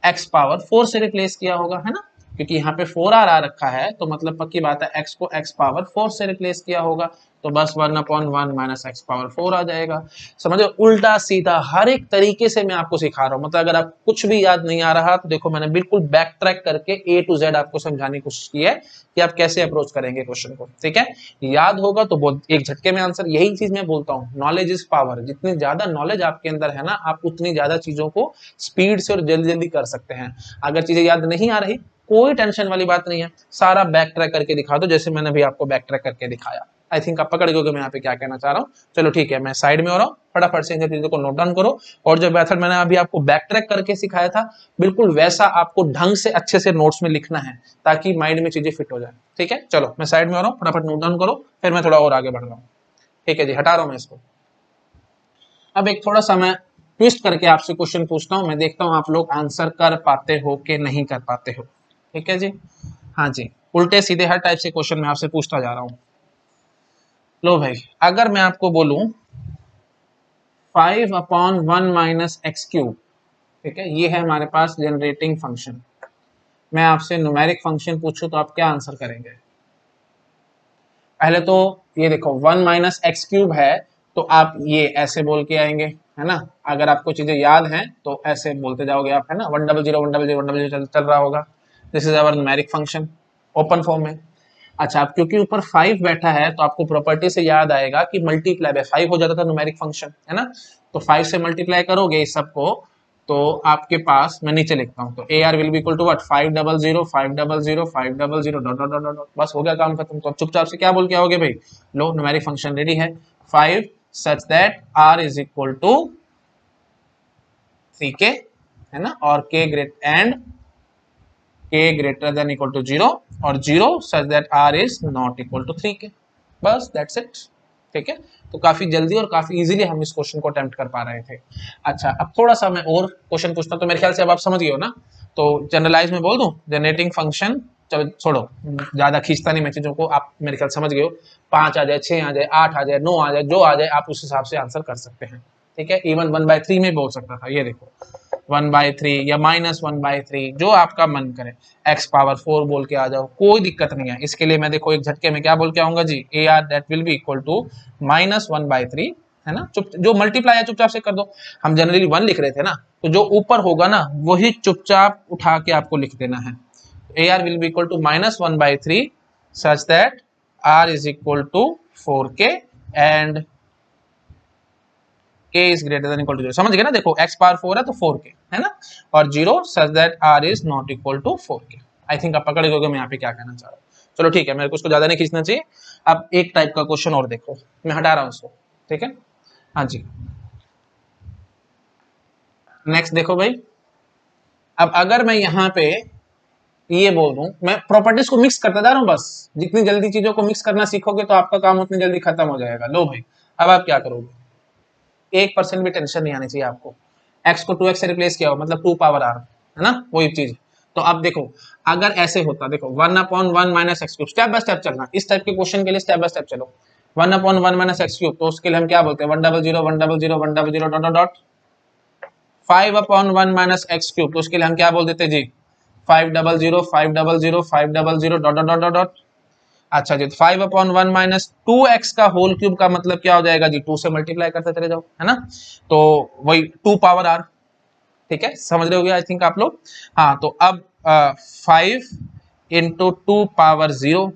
x पावर 4 से रिप्लेस किया होगा, है ना, क्योंकि यहाँ पे 4r आ रखा है, तो मतलब पक्की बात है x को x पावर 4 से रिप्लेस किया होगा, तो बस 1/1 माइनस एक्स पावर 4 आ जाएगा। समझो, उल्टा सीधा हर एक तरीके से मैं आपको सिखा रहा हूँ। मतलब अगर आप कुछ भी याद नहीं आ रहा तो देखो मैंने बिल्कुल बैक ट्रैक करके A to Z आपको समझाने की कोशिश की है कि आप कैसे अप्रोच करेंगे क्वेश्चन को। ठीक है, याद होगा तो बहुत एक झटके में आंसर। यही चीज मैं बोलता हूँ, नॉलेज इज पावर। जितनी ज्यादा नॉलेज आपके अंदर है ना, आप उतनी ज्यादा चीजों को स्पीड से और जल्दी जल्दी कर सकते हैं। अगर चीजें याद नहीं आ रही, कोई टेंशन वाली बात नहीं है, सारा बैक ट्रैक करके दिखा दो, जैसे मैंने भी आपको बैक ट्रैक करके दिखाया। आई थिंक आप पकड़ गए मैं यहाँ पे क्या कहना चाह रहा हूँ। चलो ठीक है, मैं साइड में हो रहा हूँ, फटाफट से इन चीजों को नोट डाउन करो, और जो मेथड मैंने अभी आपको बैक ट्रैक करके सिखाया था, बिल्कुल वैसा आपको ढंग से अच्छे से नोट्स में लिखना है, ताकि माइंड में चीजें फिट हो जाए। ठीक है, चलो मैं साइड में हो रहा हूँ, फटाफट नोट डाउन करो, फिर मैं थोड़ा और आगे बढ़ रहा हूँ। ठीक है जी, हटा रहा हूँ मैं इसको। अब एक थोड़ा सा मैं ट्विस्ट करके आपसे क्वेश्चन पूछता हूँ, मैं देखता हूँ आप लोग आंसर कर पाते हो कि नहीं कर पाते हो। ठीक है जी, हाँ जी, उल्टे सीधे हर टाइप से क्वेश्चन मैं आपसे पूछता जा रहा हूँ। लो भाई, अगर मैं आपको बोलूं 5/1 माइनस एक्स क्यूब, ठीक है, ये है हमारे पास जनरेटिंग फंक्शन, मैं आपसे न्यूमेरिक फंक्शन पूछूं तो आप क्या आंसर करेंगे? पहले तो ये देखो 1 माइनस एक्स क्यूब है, तो आप ये ऐसे बोल के आएंगे, है ना। अगर आपको चीजें याद हैं तो ऐसे बोलते जाओगे आप, है ना, 100 100 100 चल रहा होगा। This is our numeric function open form में। अच्छा, अब क्योंकि ऊपर 5 बैठा है तो आपको प्रॉपर्टी से याद आएगा कि मल्टीप्लाई बाय 5 हो जाता था न्यूमेरिक फंक्शन, है ना। तो 5 से मल्टीप्लाई करोगे इस सबको, तो आपके पास, मैं नीचे लिखता हूँ, तो a r will be equal to what, 500 500 500 dot dot dot dot, बस हो गया काम खत्म। तो अब चुपचाप से क्या बोल के आओगे भाई, लो न्यूमेरिक फंक्शन रेडी है, 5 such that r is equal to 3k, है ना, और k great and k greater than equal to 0 और 0 such that r is not equal to 3k, बस दैट्स इट। ठीक है, तो काफी जल्दी और काफी इजीली हम इस क्वेश्चन को अटेम्प्ट कर पा रहे थे। अच्छा, अब थोड़ा सा मैं और क्वेश्चन पूछता हूं, तो मेरे ख्याल से अब आप समझ गए हो ना। तो जनरलाइज में बोल दूं, जनरेटिंग फंक्शन चलो छोड़ो, ज्यादा खींचता नहीं मैं चीजों को, आप मेरे ख्याल समझ गए हो। 5 आ जाए, 6 आ जाए, 8 आ जाए, 9 आ जाए, जो आ जाए आप उस हिसाब से आंसर कर सकते हैं। ठीक है, इवन 1/3 में भी हो सकता था, ये देखो 1/3 या -1/3, जो आपका मन करे, x⁴ बोल के आ जाओ, कोई दिक्कत नहीं है। इसके लिए मैं देखो एक झटके में क्या बोल के आऊंगा जी, AR that will be equal to -1/3, है ना। चुप जो मल्टीप्लाई है चुपचाप से कर दो, हम जनरली 1 लिख रहे थे ना, तो जो ऊपर होगा ना वही चुपचाप उठा के आपको लिख देना है। AR will be equal to -1/3 such that R is equal to 4k and k is greater than equal to 0। समझ गए ना, देखो x⁴ है तो 4k है ना, और 0 such that R is not equal to 4k। I think आप पकड़ गए मैं यहाँ पे क्या कहना चाह रहा हूँ। चलो ठीक है, मेरे को उसको ज्यादा नहीं खींचना चाहिए। अब एक टाइप का क्वेश्चन और देखो, मैं हटा रहा हूँ उसको, ठीक है। हाँ जी, नेक्स्ट देखो भाई। अब अगर मैं यहाँ पे ये बोल दूं, मैं प्रॉपर्टीज को मिक्स करता जा रहा हूं, बस जितनी जल्दी चीजों को मिक्स करना सीखोगे तो आपका काम उतनी जल्दी खत्म हो जाएगा। लो भाई, अब आप क्या करोगे, 1% भी टेंशन नहीं आनी चाहिए आपको। x को 2x से रिप्लेस किया हो, मतलब 2 पावर r, है ना, वही चीज। तो अब देखो, अगर ऐसे होता, देखो 1/1 - x⁵, स्टेप बाय स्टेप चलना। इस टाइप के क्वेश्चन के लिए स्टेप बाय स्टेप चलो। 1/1 - x⁵, तो उसके लिए हम क्या बोलते हैं, 100 100 100 डॉट डॉट। 5/1 - x⁵, तो उसके लिए हम क्या बोल देते जी, 500 500 500 डॉट डॉट डॉट डॉट। अच्छा जी, 5/1 - 2x का होल क्यूब का मतलब क्या हो जाएगा जी, 2 से मल्टीप्लाई करते चले जाओ, है ना। तो वही 2 पावर r, ठीक है, समझ रहे होगे आई थिंक आप लोग। हाँ, तो अब 5 × 2 पावर 0,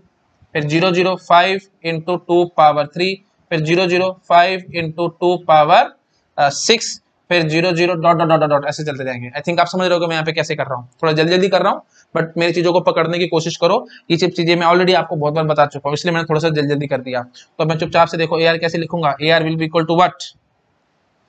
फिर 0 0 5 × 2 पावर 3, फिर 0 0 5 × 2 पावर 6, फिर 0 0 डॉट डॉट डॉट डॉट, ऐसे चलते जाएंगे। आई थिंक आप समझ रहे हो मैं यहाँ पे कैसे कर रहा हूँ, थोड़ा जल्दी जल्दी कर रहा हूँ, बट मेरी चीजों को पकड़ने की कोशिश करो। ये सब चीजें मैं ऑलरेडी आपको बहुत बार बता चुका हूँ, इसलिए मैंने थोड़ा सा जल्दी जल्दी कर दिया। तो मैं चुपचाप से देखो AR कैसे लिखूंगा, AR will be equal to what,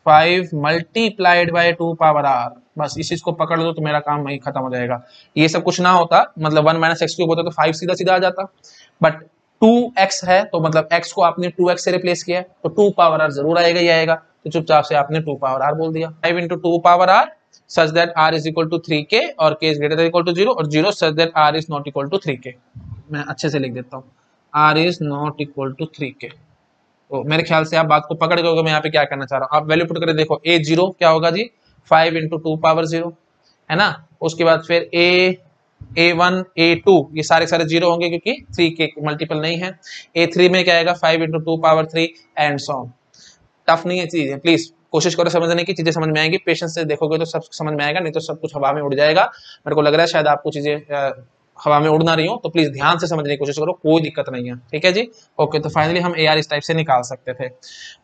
5 multiplied by 2 power r। बस इस चीज को पकड़ लो तो मेरा काम वही खत्म हो जाएगा। ये सब कुछ ना होता, मतलब 1 - x³ होता तो 5 सीधा सीधा आ जाता, बट 2x है तो मतलब x को आपने 2x से रिप्लेस किया, तो 2 पावर r जरूर आएगा ही आएगा, तो चुपचाप से आपने 2 पावर r बोल दिया। 5 × 2 power r such that r is equal to 3k और k is greater than equal to 0, और 0 such that r is not equal to 3k। मैं अच्छे से लिख देता हूँ, r is not equal to 3k। तो मेरे ख्याल से आप बात को पकड़ गए, मैं यहाँ पे क्या करना चाह रहा हूँ। आप वैल्यू पुट करके देखो, a0 क्या होगा जी, 5 × 2 पावर 0, है ना। उसके बाद फिर a1 a2 ये सारे सारे 0 होंगे क्योंकि 3 के मल्टीपल नहीं है। a3 में क्या आएगा, 5 × 2 power 3 and so on. Tough नहीं है चीजें, प्लीज कोशिश करो समझने की, चीजें समझ में आएंगी, पेशेंस से देखोगे तो सब समझ में आएगा, नहीं तो सब कुछ हवा में उड़ जाएगा। मेरे को लग रहा है शायद आपको चीजें हवा में उड़ ना रही हो, तो प्लीज ध्यान से समझने की कोशिश करो, कोई दिक्कत नहीं है, ठीक है जी। ओके, तो फाइनली हम AR इस टाइप से निकाल सकते थे।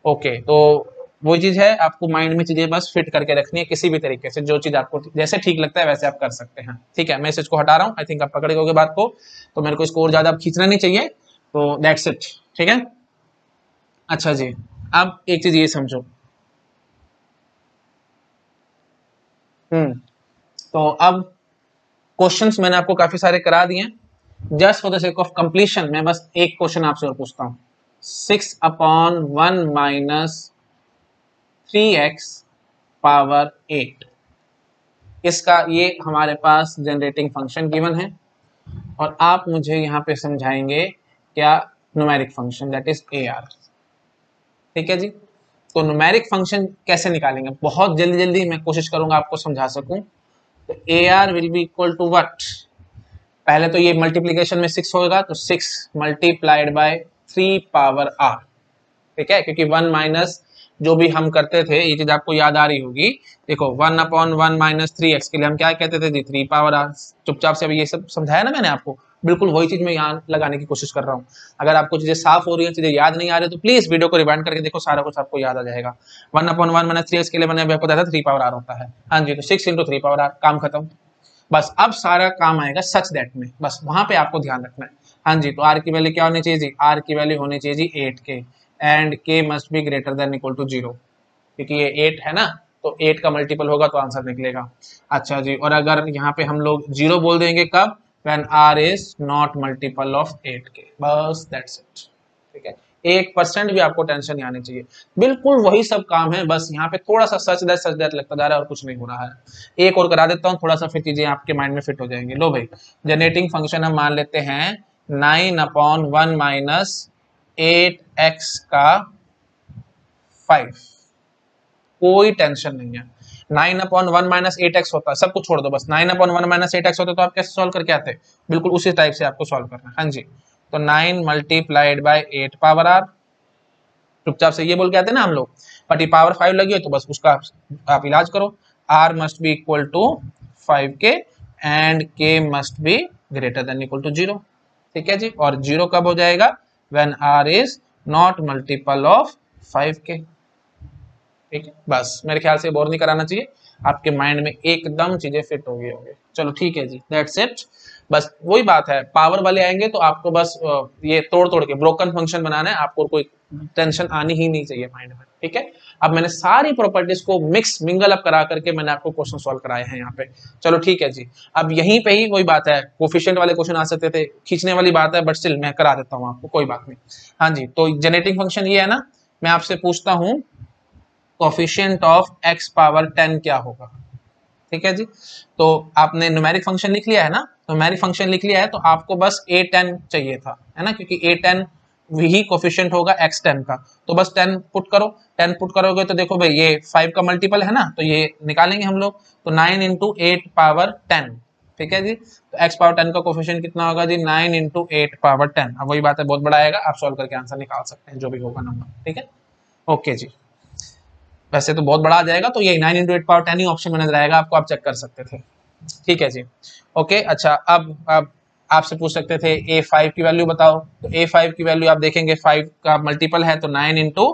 ओके, तो वही चीज है, आपको माइंड में चीजें बस फिट करके रखनी है, किसी भी तरीके से जो चीज आपको जैसे ठीक लगता है वैसे आप कर सकते हैं, ठीक है। मैं इसको हटा रहा हूँ, आई थिंक आप पकड़ गए बात को, तो मेरे को इसको और ज्यादा खींचना नहीं चाहिए, तो दैट्स इट, ठीक है। अच्छा जी, अब एक चीज ये समझो, तो अब क्वेश्चंस मैंने आपको काफी सारे करा दिए, just for the sake of completion मैं बस एक क्वेश्चन आपसे और पूछता हूँ। 6/1 - 3x पावर 8, इसका ये हमारे पास जनरेटिंग फंक्शन गिवन है, और आप मुझे यहाँ पे समझाएंगे क्या, numeric function that is AR, ठीक है जी। तो न्यूमेरिक फंक्शन कैसे निकालेंगे, बहुत जल्दी जल्दी मैं कोशिश करूंगा आपको समझा सकूं। तो AR will be equal to what, पहले तो ये मल्टीप्लीकेशन में 6 होगा, तो 6 मल्टीप्लाइड बाय 3 पावर r, ठीक है, क्योंकि 1 माइनस जो भी हम करते थे, ये चीज आपको याद आ रही होगी। देखो 1/1 - 3x के लिए हम क्या कहते थे जी, 3 पावर r। चुपचाप से अभी ये सब समझाया ना मैंने आपको, बिल्कुल वही चीज मैं यहाँ लगाने की कोशिश कर रहा हूँ। अगर आपको चीजें साफ हो रही है, चीजें याद नहीं आ रही, तो प्लीज वीडियो को रिवाइंड करके देखो, सारा कुछ आपको याद आ जाएगा। 1/1 - 3x के लिए मैंने आपको बताया था 3 पावर r होता है, हाँ जी, तो 6 × 3 पावर r, काम खत्म। बस अब सारा काम आएगा सच दैट में, बस वहां पे आपको ध्यान रखना है। हाँ जी, तो r की वैल्यू क्या होनी चाहिए जी, r की वैल्यू होनी चाहिए जी 8k, and k must be greater than equal to 0, क्योंकि ये 8 है ना, तो 8 का मल्टीपल होगा तो आंसर निकलेगा। अच्छा जी, और अगर यहाँ पे हम लोग 0 बोल देंगे कब, when r is not multiple of 8k, बस दैट्स इट, ठीक है। 1% भी आपको टेंशन नहीं आनी चाहिए, बिल्कुल वही सब काम है, बस यहाँ पे थोड़ा सा सच दैट लगता जा रहा है और कुछ नहीं हो रहा है। एक और करा देता हूँ, थोड़ा सा फिर चीजें आपके माइंड में फिट हो जाएंगी। लो भाई, जनरेटिंग फंक्शन हम मान लेते हैं 9/1 माइनस 8x का 5, कोई टेंशन नहीं है। 9/1 माइनस 8x होता है, सब कुछ छोड़ दो, बस 9/1 माइनस 8x होता तो आप कैसे सॉल्व करके आते, बिल्कुल उसी टाइप से आपको सॉल्व करना है। हाँ जी, तो 9 मल्टीप्लाइड बाई 8 पावर आर, चुपचाप से ये बोल के आते ना हम लोग, बट ये पावर 5 लगी है तो बस उसका आप इलाज करो। R must be equal to 5k and k must be greater than equal to 0। ठीक है जी, और 0 कब हो जाएगा, when r is not multiple of 5k। ठीक है, बस मेरे ख्याल से बोर नहीं कराना चाहिए, आपके माइंड में एकदम चीजें फिट हो गई होंगे। चलो ठीक है जी, दैट्स इट। बस वही बात है, पावर वाले आएंगे तो आपको बस ये तोड़ तोड़ के ब्रोकन फंक्शन बनाना है, आपको कोई टेंशन आनी ही नहीं चाहिए माइंड में। ठीक है, अब मैंने सारी प्रॉपर्टीज को मिक्स मिंगल अप करा करके मैंने आपको क्वेश्चन सॉल्व कराए हैं यहाँ पे। चलो ठीक है जी, अब यहीं पे ही वही बात है, कोफिशिएंट वाले क्वेश्चन आ सकते थे, खींचने वाली बात है, बट स्टिल मैं करा देता हूँ आपको, कोई बात नहीं। हाँ जी, तो जनरेटिंग फंक्शन ये है ना, मैं आपसे पूछता हूँ कोफिशिएंट ऑफ x पावर 10 क्या होगा। ठीक है जी, तो आपने न्यूमेरिक फंक्शन लिख लिया है ना, न्यूमेरिक फंक्शन लिख लिया है तो आपको बस a10 चाहिए था, है ना, क्योंकि a10 ही कोफिशिएंट होगा x10 का, तो बस 10 पुट करो। 10 पुट करोगे तो देखो भाई ये 5 का मल्टीपल है ना, तो ये निकालेंगे हम लोग, तो 9 इंटू 8 पावर 10। ठीक है जी, तो x पावर 10 का कोफिशिएंट कितना होगा जी, 9 इंटू 8 पावर 10। अब वही बात है, बहुत बड़ा आएगा, आप सॉल्व करके आंसर निकाल सकते हैं जो भी होगा नंबर। ठीक है, ओके जी, वैसे तो बहुत बड़ा आ जाएगा, तो ये 9 इंटू 8 पावर 10 ही ऑप्शन में नजर आएगा आपको, आप चेक कर सकते थे। ठीक है जी, ओके। अच्छा, अब आपसे पूछ सकते थे a5 की वैल्यू बताओ, तो a5 की वैल्यू आप देखेंगे 5 का मल्टीपल है तो 9 into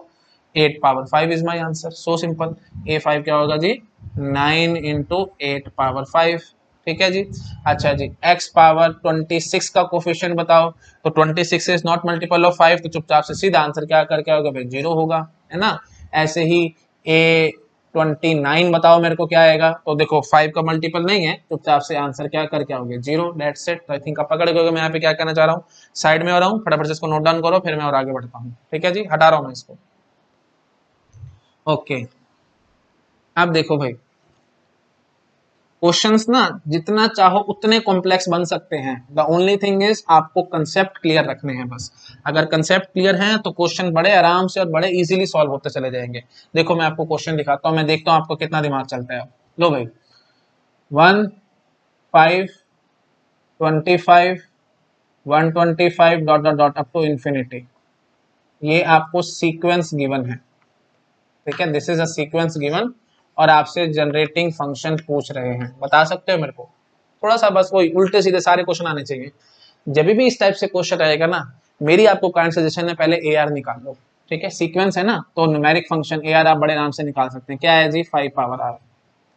8 power 5 is my answer, so simple. a5 क्या होगा जी, 9 इंटू 8 पावर 5। ठीक है जी, अच्छा जी, x पावर 26 का कोफिशिएंट बताओ, तो 26 इज नॉट मल्टीपल ऑफ 5, तो चुपचाप से सीधा आंसर क्या करके आओगे भाई, 0 होगा, है ना। ऐसे ही a29 बताओ मेरे को क्या आएगा, तो देखो 5 का मल्टीपल नहीं है, चुपचाप से आंसर क्या करके आओगे, 0, दैट्स इट। तो आई थिंक आप पकड़ गए मैं यहाँ पे क्या कहना चाह रहा हूँ, साइड में हो रहा हूँ, फटाफट से इसको नोट डाउन करो, फिर मैं और आगे बढ़ता हूँ। ठीक है जी, हटा रहा हूँ मैं इसको। ओके, अब देखो भाई, क्वेश्चंस ना जितना चाहो उतने कॉम्प्लेक्स बन सकते हैं, द ओनली थिंग इज आपको कंसेप्ट क्लियर रखने हैं बस। अगर कंसेप्ट क्लियर है तो क्वेश्चन बड़े आराम से और बड़े इजीली सॉल्व होते चले जाएंगे। देखो मैं आपको क्वेश्चन दिखाता हूँ, मैं देखता हूँ आपको कितना दिमाग चलता है। लो भाई, 1 5 25 125 dot dot dot up to infinity, ये आपको सीक्वेंस गिवन है। ठीक है, this is a sequence given, और आपसे जनरेटिंग फंक्शन पूछ रहे हैं, बता सकते हो मेरे को, थोड़ा सा बस वही उल्टे सीधे सारे क्वेश्चन आने चाहिए। जब भी इस टाइप से क्वेश्चन आएगा ना, मेरी आपको काइंड सजेशन है, पहले ए आर निकाल लो। ठीक है, सीक्वेंस है ना, तो न्यूमेरिक फंक्शन ए आर आप बड़े आराम से निकाल सकते हैं। क्या है जी, 5 पावर आर,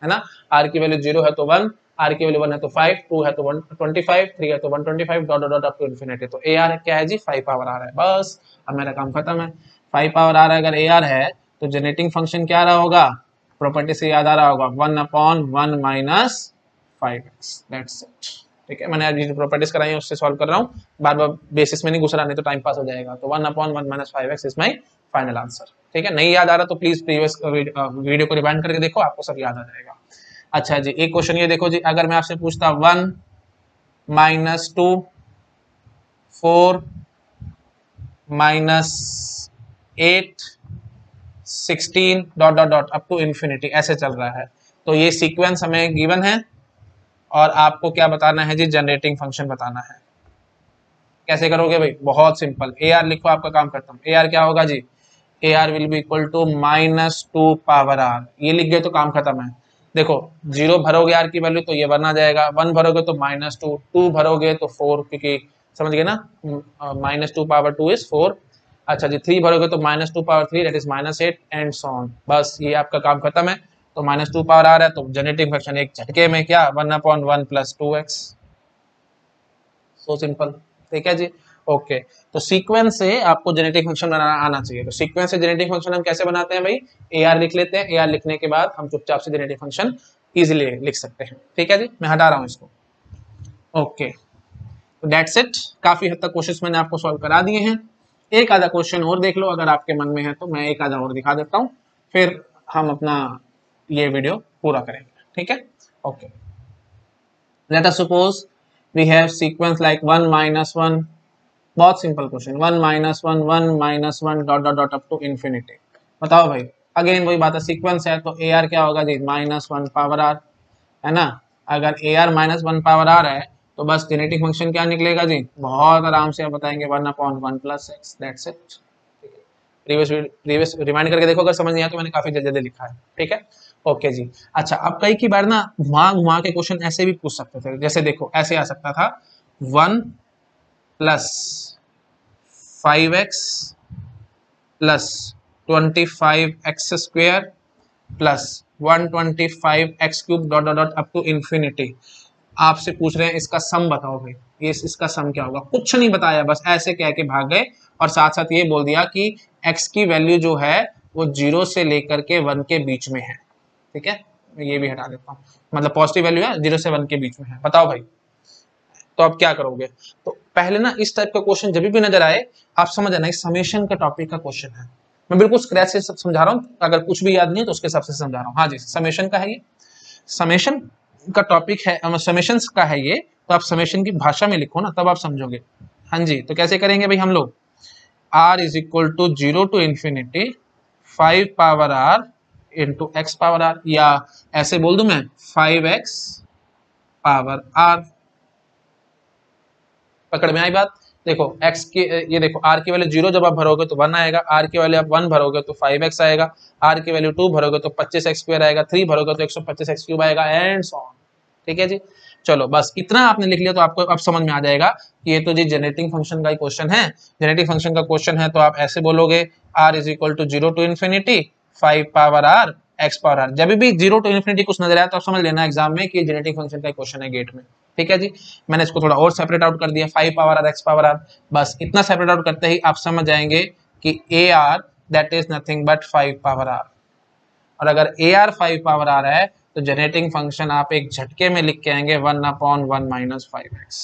है ना। आर की वैल्यू 0 है तो 1, आर की वैल्यू 1 है तो 5, 2 है तो 125, 3 है तो 125 dot dot up to infinity. तो ए आर क्या है जी, 5 पावर आर है, बस अब मेरा काम खत्म है। 5 पावर आर अगर ए आर है तो जनरेटिंग फंक्शन क्या रहा होगा, प्रॉपर्टी से याद आ रहा होगा, 1/1 माइनस 5x, दैट्स इट। ठीक है, मैंने आज जो प्रॉपर्टीज कराई है उससे सॉल्व कर रहा हूँ, बार बार बेसिस में नहीं घुस रहा, नहीं तो टाइम पास हो जाएगा। तो 1/1 minus 5x is my final answer. ठीक है, नहीं याद आ रहा तो प्लीज प्रीवियस वीडियो को रिवाइंड करके देखो, आपको सब याद आ जाएगा। अच्छा जी, एक क्वेश्चन ये देखो जी, अगर मैं आपसे पूछता 1 minus 2 4 minus 8 16 dot dot dot up to infinity, ऐसे चल रहा है, तो ये सीक्वेंस हमें गिवन है, और आपको क्या बताना है जी, जनरेटिंग फंक्शन बताना है। कैसे करोगे भाई, बहुत सिंपल, ए आर लिखो, आपका काम करता हूँ। ए आर क्या होगा जी, a r will be equal to -2 power r, ये लिख गए तो काम खत्म है। देखो 0 भरोगे आर की वैल्यू तो ये 1 आ जाएगा, 1 भरोगे तो -2, 2 भरोगे तो 4, क्योंकि समझ गए ना, -2 पावर 2 इज 4। अच्छा जी, 3 भरोगे तो -2 power 3 that is -8 and so on, बस ये आपका काम खत्म है। तो -2 पावर आ रहा है तो जनरेटिंग फंक्शन एक झटके में क्या, 1/1 प्लस 2x, सो सिंपल। ठीक है जी, ओके। तो सीक्वेंस से आपको जेनेटिक फंक्शन बनाना आना चाहिए। तो सीक्वेंस से जेनेटिक फंक्शन हम कैसे बनाते हैं भाई, ए आर लिख लेते हैं, ए आर लिखने के बाद हम चुपचाप से जेनेटिक फंक्शन इजीली लिख सकते हैं। ठीक है जी, मैं हटा रहा हूं इसको। ओके, तो दैट्स इट, काफी हद तक क्वेश्चंस मैंने आपको सॉल्व करा दिए हैं। एक आधा क्वेश्चन और देख लो अगर आपके मन में है तो, मैं एक आधा और दिखा देता हूँ, फिर हम अपना ये वीडियो पूरा करेंगे, ठीक है। Okay, let us suppose we have sequence like 1 minus 1, बहुत simple question, 1 minus 1 1 minus 1 dot dot dot up to infinity. बताओ भाई, अगेन वही बात है, सीक्वेंस है तो ए आर क्या होगा जी, माइनस 1 पावर आर, है ना। अगर a r minus 1 power r है तो बस जेनेटिक फंक्शन क्या निकलेगा जी, बहुत आराम से आप बताएंगे 1/1 plus x, that's it. Previous previous remind करके देखो, अगर समझ नहीं आया तो मैंने काफी जल्दी जल्दी लिखा है, ठीक है। ओके जी, अच्छा अब कई की बार ना घुमा घुमा के क्वेश्चन ऐसे भी पूछ सकते थे, जैसे देखो ऐसे आ सकता था 1 plus 5x plus 25x² plus 125x³ dot dot dot up to infinity. आपसे पूछ रहे हैं इसका सम बताओ भाई, ये इसका सम क्या होगा, कुछ नहीं बताया, बस ऐसे कह के भाग गए और साथ साथ ये बोल दिया कि x की वैल्यू जो है वो 0 से लेकर के 1 के बीच में है, ठीक है। ये भी हटा देता हूँ, मतलब पॉजिटिव वैल्यू है 0 से 1 के बीच में है, बताओ भाई। तो आप क्या करोगे, तो पहले ना इस टाइप का क्वेश्चन जब भी नजर आए आप समझ आना समेशन का टॉपिक का क्वेश्चन है। मैं बिल्कुल स्क्रैच से समझा रहा हूँ, अगर कुछ भी याद नहीं है तो उसके हिसाब से समझा रहा हूँ। हाँ जी, समेशन का है ये, समेशन का टॉपिक है, समेशन का है ये, तो आप समेशन की भाषा में लिखो ना, तब आप समझोगे। हाँ जी, तो कैसे करेंगे भाई हम लोग, r is equal to 0 to infinity 5 power r into x power r, या ऐसे बोल दूं मैं 5x पावर r। पकड़ में आई बात। देखो x की, ये देखो r की वैल्यू 0 जब आप भरोगे तो 1 आएगा, r की वैल्यू आप 1 भरोगे तो 5x आएगा, r की वैल्यू 2 भरोगे तो 25x² आएगा, 3 भरोगे तो 125x³ आएगा, एंड सो ऑन। ठीक है जी, चलो बस इतना आपने लिख लिया तो आपको अब समझ में आ जाएगा कि ये तो जी जेनेटिक फंक्शन का ही क्वेश्चन है। जेनेटिक फंक्शन का क्वेश्चन है तो आप ऐसे बोलोगे r is equal to 0 to infinity 5 power r x power r। जब भी 0 टू इन्फिनिटी कुछ नजर आया तो आप समझ लेना एग्जाम में कि जेनेटिक फंक्शन का क्वेश्चन है गेट में। ठीक है जी, मैंने इसको थोड़ा और सेपरेट आउट कर दिया, 5 power r x power r, बस इतना सेपरेट आउट करते ही आप समझ जाएंगे कि A R that is nothing but 5 power r। और अगर ए आर 5 पावर r है तो जेनेटिक फंक्शन आप एक झटके में लिख के आएंगे 1/1 माइनस 5x।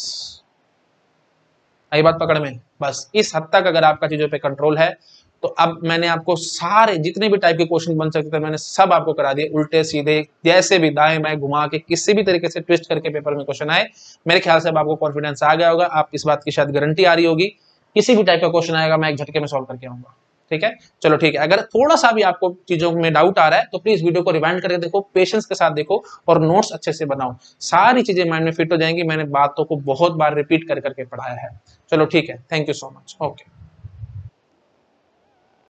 आई बात पकड़ में। बस इस हद तक अगर आपका चीजों पे कंट्रोल है तो अब मैंने आपको सारे जितने भी टाइप के क्वेश्चन बन सकते थे मैंने सब आपको करा दिए, उल्टे सीधे जैसे भी दाएं बाएं घुमा के किसी भी तरीके से ट्विस्ट करके पेपर में क्वेश्चन आए। मेरे ख्याल से अब आपको कॉन्फिडेंस आ गया होगा, आप इस बात की शायद गारंटी आ रही होगी किसी भी टाइप का क्वेश्चन आएगा मैं एक झटके में सॉल्व करके आऊंगा। ठीक है, चलो ठीक है। अगर थोड़ा सा भी आपको चीजों में डाउट आ रहा है तो प्लीज वीडियो को रिवाइंड करके देखो, पेशेंस के साथ देखो और नोट्स अच्छे से बनाओ, सारी चीजें माइंड में फिट हो जाएंगी। मैंने बातों को बहुत बार रिपीट कर करके पढ़ाया है। चलो ठीक है, thank you so much, okay.